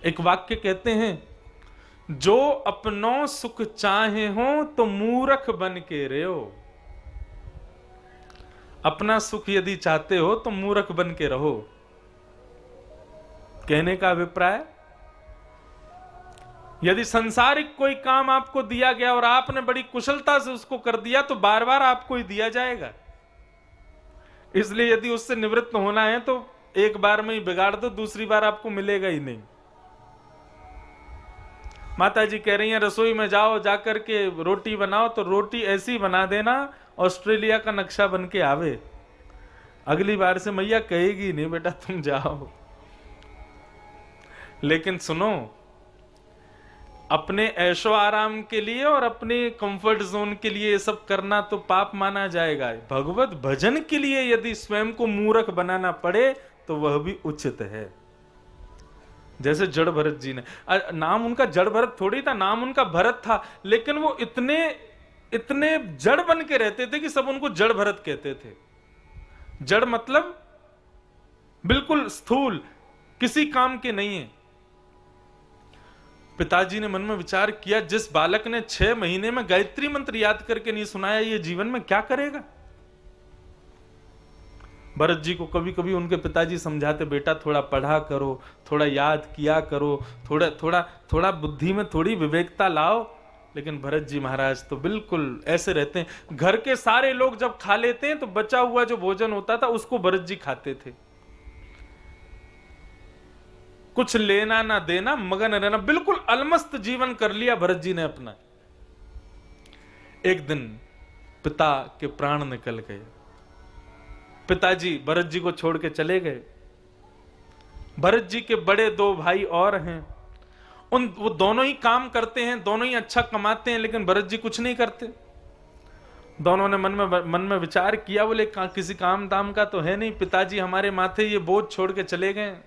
एक वाक्य कहते हैं, जो अपनों सुख चाहे हो तो मूर्ख बन के रहो। अपना सुख यदि चाहते हो तो मूर्ख बन के रहो। कहने का अभिप्राय, यदि सांसारिक कोई काम आपको दिया गया और आपने बड़ी कुशलता से उसको कर दिया तो बार बार आपको ही दिया जाएगा। इसलिए यदि उससे निवृत्त होना है तो एक बार में ही बिगाड़ दो, दूसरी बार आपको मिलेगा ही नहीं। माता जी कह रही हैं रसोई में जाओ, जाकर के रोटी बनाओ तो रोटी ऐसी बना देना ऑस्ट्रेलिया का नक्शा बन के आवे। अगली बार से मैया कहेगी नहीं बेटा तुम जाओ। लेकिन सुनो, अपने ऐशो आराम के लिए और अपने कंफर्ट जोन के लिए ये सब करना तो पाप माना जाएगा। भगवत भजन के लिए यदि स्वयं को मूर्ख बनाना पड़े तो वह भी उचित है। जैसे जड़ भरत जी ने, नाम उनका जड़ भरत थोड़ी था, नाम उनका भरत था, लेकिन वो इतने जड़ बन के रहते थे कि सब उनको जड़ भरत कहते थे। जड़ मतलब बिल्कुल स्थूल, किसी काम के नहीं है। पिताजी ने मन में विचार किया, जिस बालक ने 6 महीने में गायत्री मंत्र याद करके नहीं सुनाया, ये जीवन में क्या करेगा। भरत जी को कभी कभी उनके पिताजी समझाते, बेटा थोड़ा पढ़ा करो, थोड़ा याद किया करो, थोड़ा बुद्धि में थोड़ी विवेकता लाओ। लेकिन भरत जी महाराज तो बिल्कुल ऐसे रहते हैं। घर के सारे लोग जब खा लेते हैं तो बचा हुआ जो भोजन होता था उसको भरत जी खाते थे। कुछ लेना ना देना, मगन रहना, बिल्कुल अलमस्त जीवन कर लिया भरत जी ने अपना। एक दिन पिता के प्राण निकल गए। पिताजी भरत जी को छोड़ के चले गए। भरत जी के बड़े 2 भाई और हैं, वो दोनों ही काम करते हैं, दोनों ही अच्छा कमाते हैं, लेकिन भरत जी कुछ नहीं करते। दोनों ने मन में विचार किया, बोले किसी काम दाम का तो है नहीं, पिताजी हमारे माथे ये बोझ छोड़ के चले गए,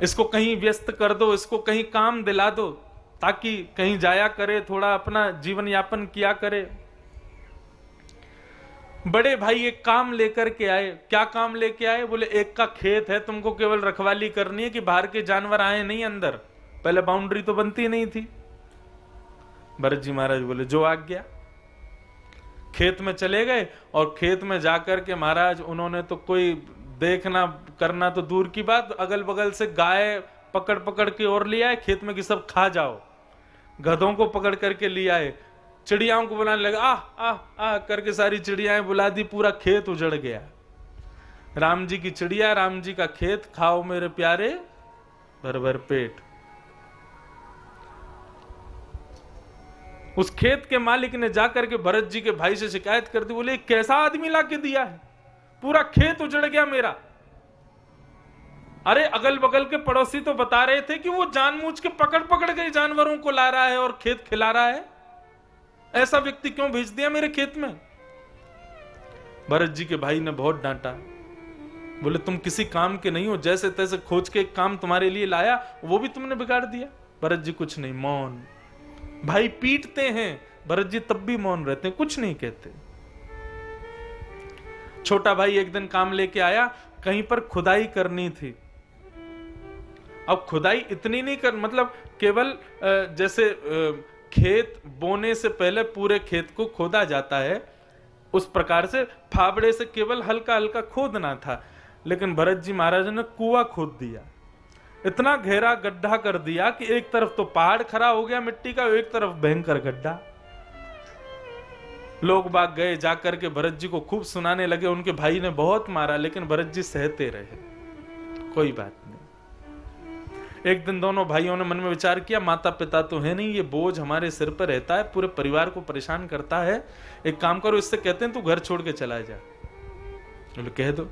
इसको कहीं व्यस्त कर दो, इसको कहीं काम दिला दो ताकि कहीं जाया करे, थोड़ा अपना जीवन यापन किया करे। बड़े भाई एक काम लेकर के आए। क्या काम लेके आए? बोले एक का खेत है, तुमको केवल रखवाली करनी है कि बाहर के जानवर आए नहीं अंदर। पहले बाउंड्री तो बनती नहीं थी। भरत जी महाराज बोले जो आज्ञा। खेत में चले गए और खेत में जाकर के महाराज उन्होंने तो कोई देखना करना तो दूर की बात, अगल बगल से गाय पकड़ पकड़ के और ले आए खेत में कि सब खा जाओ। गधों को पकड़ करके ले आए, चिड़ियाओं को बुलाने लगा, आ आ करके सारी चिड़ियाएं बुला दी, पूरा खेत उजड़ गया। राम जी की चिड़िया, राम जी का खेत, खाओ मेरे प्यारे भर भर पेट। उस खेत के मालिक ने जाकर के भरत जी के भाई से शिकायत कर दी, बोले कैसा आदमी लाके दिया है, पूरा खेत उजड़ गया मेरा। अरे अगल बगल के पड़ोसी तो बता रहे थे कि वो जानबूझ के पकड़ पकड़ के जानवरों को ला रहा है और खेत खिला रहा है, ऐसा व्यक्ति क्यों भेज दिया मेरे खेत में। भरत जी के भाई ने बहुत डांटा, बोले तुम किसी काम के नहीं हो, जैसे तैसे खोज के काम तुम्हारे लिए लाया वो भी तुमने बिगाड़ दिया। भरत जी कुछ नहीं, मौन। भाई पीटते हैं, भरत जी तब भी मौन रहते हैं, कुछ नहीं कहते। छोटा भाई एक दिन काम लेके आया, कहीं पर खुदाई करनी थी। अब खुदाई इतनी नहीं कर, मतलब केवल जैसे खेत बोने से पहले पूरे खेत को खोदा जाता है, उस प्रकार से फावड़े से केवल हल्का हल्का खोदना था। लेकिन भरत जी महाराज ने कुआं खोद दिया, इतना गहरा गड्ढा कर दिया कि एक तरफ तो पहाड़ खड़ा हो गया मिट्टी का, एक तरफ भयंकर गड्ढा। लोग बाग गए, जाकर के भरत जी को खूब सुनाने लगे, उनके भाई ने बहुत मारा लेकिन भरत जी सहते रहे, कोई बात नहीं। एक दिन दोनों भाइयों ने मन में विचार किया, माता पिता तो है नहीं, ये बोझ हमारे सिर पर रहता है, पूरे परिवार को परेशान करता है, एक काम करो इससे कहते हैं तू घर छोड़ के चला जा। बोले कह दो।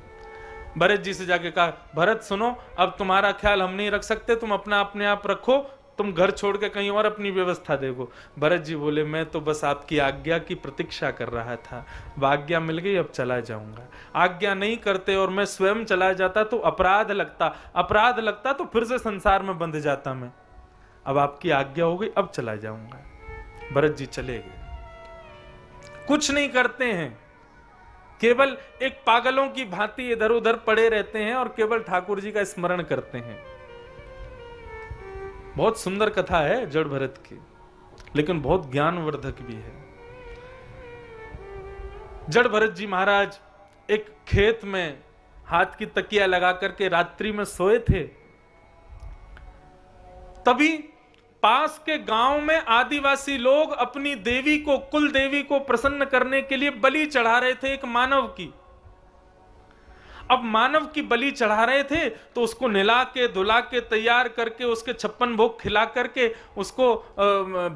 भरत जी से जाके कहा, भरत सुनो, अब तुम्हारा ख्याल हम नहीं रख सकते, तुम अपना अपने आप रखो, तुम घर छोड़ के कहीं और अपनी व्यवस्था देखो। भरत जी बोले मैं तो बस आपकी आज्ञा की प्रतीक्षा कर रहा था, आज्ञा मिल गई, अब चला जाऊंगा। आज्ञा नहीं करते और मैं स्वयं चला जाता तो अपराध लगता तो फिर से संसार में बंध जाता मैं। अब आपकी आज्ञा हो गई, अब चला जाऊंगा। भरत जी चले गए, कुछ नहीं करते हैं, केवल एक पागलों की भांति इधर उधर पड़े रहते हैं और केवल ठाकुर जी का स्मरण करते हैं। बहुत सुंदर कथा है जड़ भरत की, लेकिन बहुत ज्ञानवर्धक भी है। जड़ भरत जी महाराज एक खेत में हाथ की तकिया लगा करके रात्रि में सोए थे। तभी पास के गांव में आदिवासी लोग अपनी देवी को, कुल देवी को प्रसन्न करने के लिए बलि चढ़ा रहे थे एक मानव की। अब मानव की बलि चढ़ा रहे थे तो उसको नहला के धुला के तैयार करके उसके 56 भोग खिला करके उसको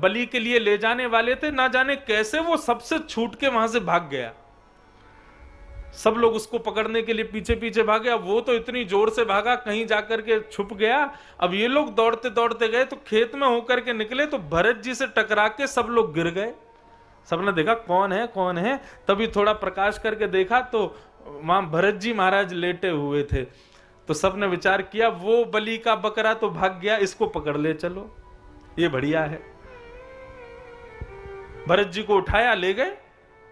बलि के लिए ले जाने वाले थे। ना जाने कैसे वो सबसे छूट के वहां से भाग गया। सब लोग उसको पकड़ने के लिए पीछे पीछे भागे। अब वो तो इतनी जोर से भागा, कहीं जाकर के छुप गया। अब ये लोग दौड़ते दौड़ते गए तो खेत में होकर के निकले तो भरत जी से टकरा के सब लोग गिर गए। सबने देखा कौन है कौन है। तभी थोड़ा प्रकाश करके देखा तो वहां भरत जी महाराज लेटे हुए थे। तो सबने विचार किया वो बलि का बकरा तो भाग गया, इसको पकड़ ले चलो, ये बढ़िया है। भरत जी को उठाया, ले गए।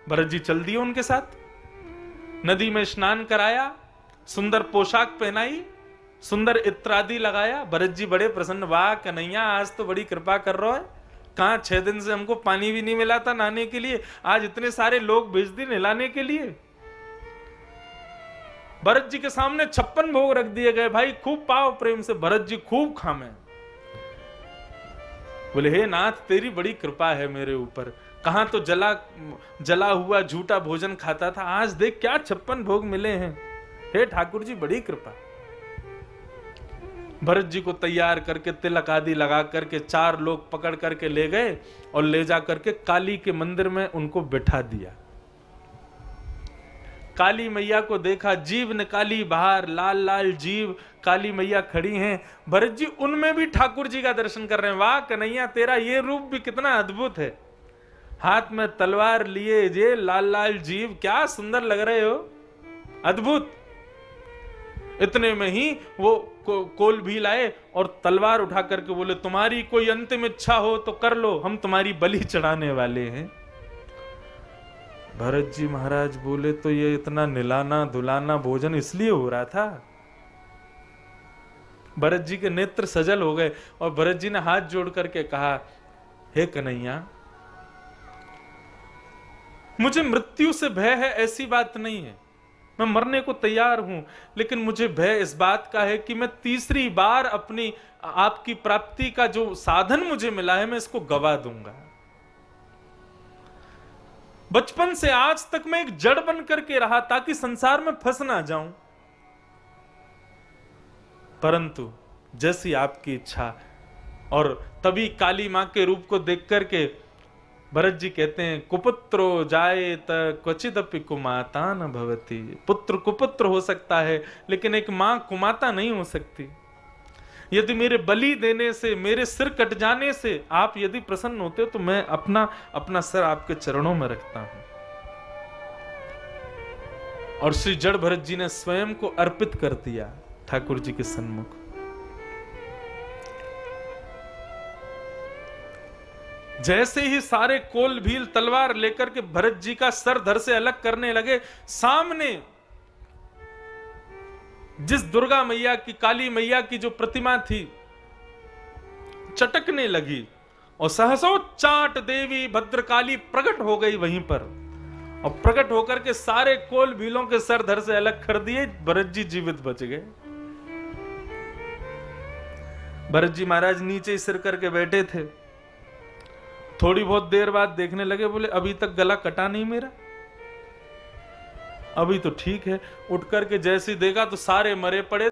भरत जी चल दिए उनके साथ। नदी में स्नान कराया, सुंदर पोशाक पहनाई, सुंदर इत्र आदि लगाया। भरत जी बड़े प्रसन्न, वाह कन्हैया आज तो बड़ी कृपा कर रहा है। कहां 6 दिन से हमको पानी भी नहीं मिला था नहाने के लिए, आज इतने सारे लोग भेज दिए नहलाने के लिए। भरत जी के सामने 56 भोग रख दिए गए। भाई खूब पाव प्रेम से भरत जी खूब खामे। बोले हे नाथ तेरी बड़ी कृपा है मेरे ऊपर। कहां तो जला हुआ झूठा भोजन खाता था, आज देख क्या 56 भोग मिले हैं। हे ठाकुर जी बड़ी कृपा। भरत जी को तैयार करके तिलक आदि लगा करके 4 लोग पकड़ करके ले गए और ले जा करके काली के मंदिर में उनको बिठा दिया। काली मैया को देखा, जीव निकाली बाहर, लाल लाल जीव काली मैया खड़ी हैं। भरत जी उनमें भी ठाकुर जी का दर्शन कर रहे हैं। वाह कन्हैया तेरा ये रूप भी कितना अद्भुत है। हाथ में तलवार लिए ये लाल लाल जीव, क्या सुंदर लग रहे हो, अद्भुत। इतने में ही वो कोल भी लाए और तलवार उठा करके बोले तुम्हारी कोई अंतिम इच्छा हो तो कर लो, हम तुम्हारी बलि चढ़ाने वाले हैं। भरत जी महाराज बोले तो ये इतना निलाना धुलाना भोजन इसलिए हो रहा था। भरत जी के नेत्र सजल हो गए और भरत जी ने हाथ जोड़ करके कहा हे कन्हैया मुझे मृत्यु से भय है ऐसी बात नहीं है, मैं मरने को तैयार हूं, लेकिन मुझे भय इस बात का है कि मैं तीसरी बार अपनी आपकी प्राप्ति का जो साधन मुझे मिला है मैं इसको गवा दूंगा। बचपन से आज तक मैं एक जड़ बन करके रहा ताकि संसार में फंस ना जाऊं, परंतु जैसी आपकी इच्छा। और तभी काली मां के रूप को देख करके भरत जी कहते हैं कुपुत्रो जायेत क्वचिदपि कुमाता न भवति। पुत्र कुपुत्र हो सकता है लेकिन एक मां कुमाता नहीं हो सकती। यदि मेरे बलि देने से, मेरे सिर कट जाने से आप यदि प्रसन्न होते हो तो मैं अपना सिर आपके चरणों में रखता हूं। और श्री जड़ भरत जी ने स्वयं को अर्पित कर दिया ठाकुर जी के सन्मुख। जैसे ही सारे कोल भील तलवार लेकर के भरत जी का सर धड़ से अलग करने लगे, सामने जिस दुर्गा मैया की, काली मैया की जो प्रतिमा थी चटकने लगी और सहसोच्चाट देवी भद्रकाली प्रकट हो गई वहीं पर। और प्रकट होकर के सारे कोल भीलों के सर धड़ से अलग कर दिए। भरत जी जीवित बच गए। भरत जी महाराज नीचे सिर करके बैठे थे। थोड़ी बहुत देर बाद देखने लगे, बोले अभी तक गला कटा नहीं मेरा, अभी तो ठीक है। उठ करके जैसे देखा तो सारे मरे पड़े।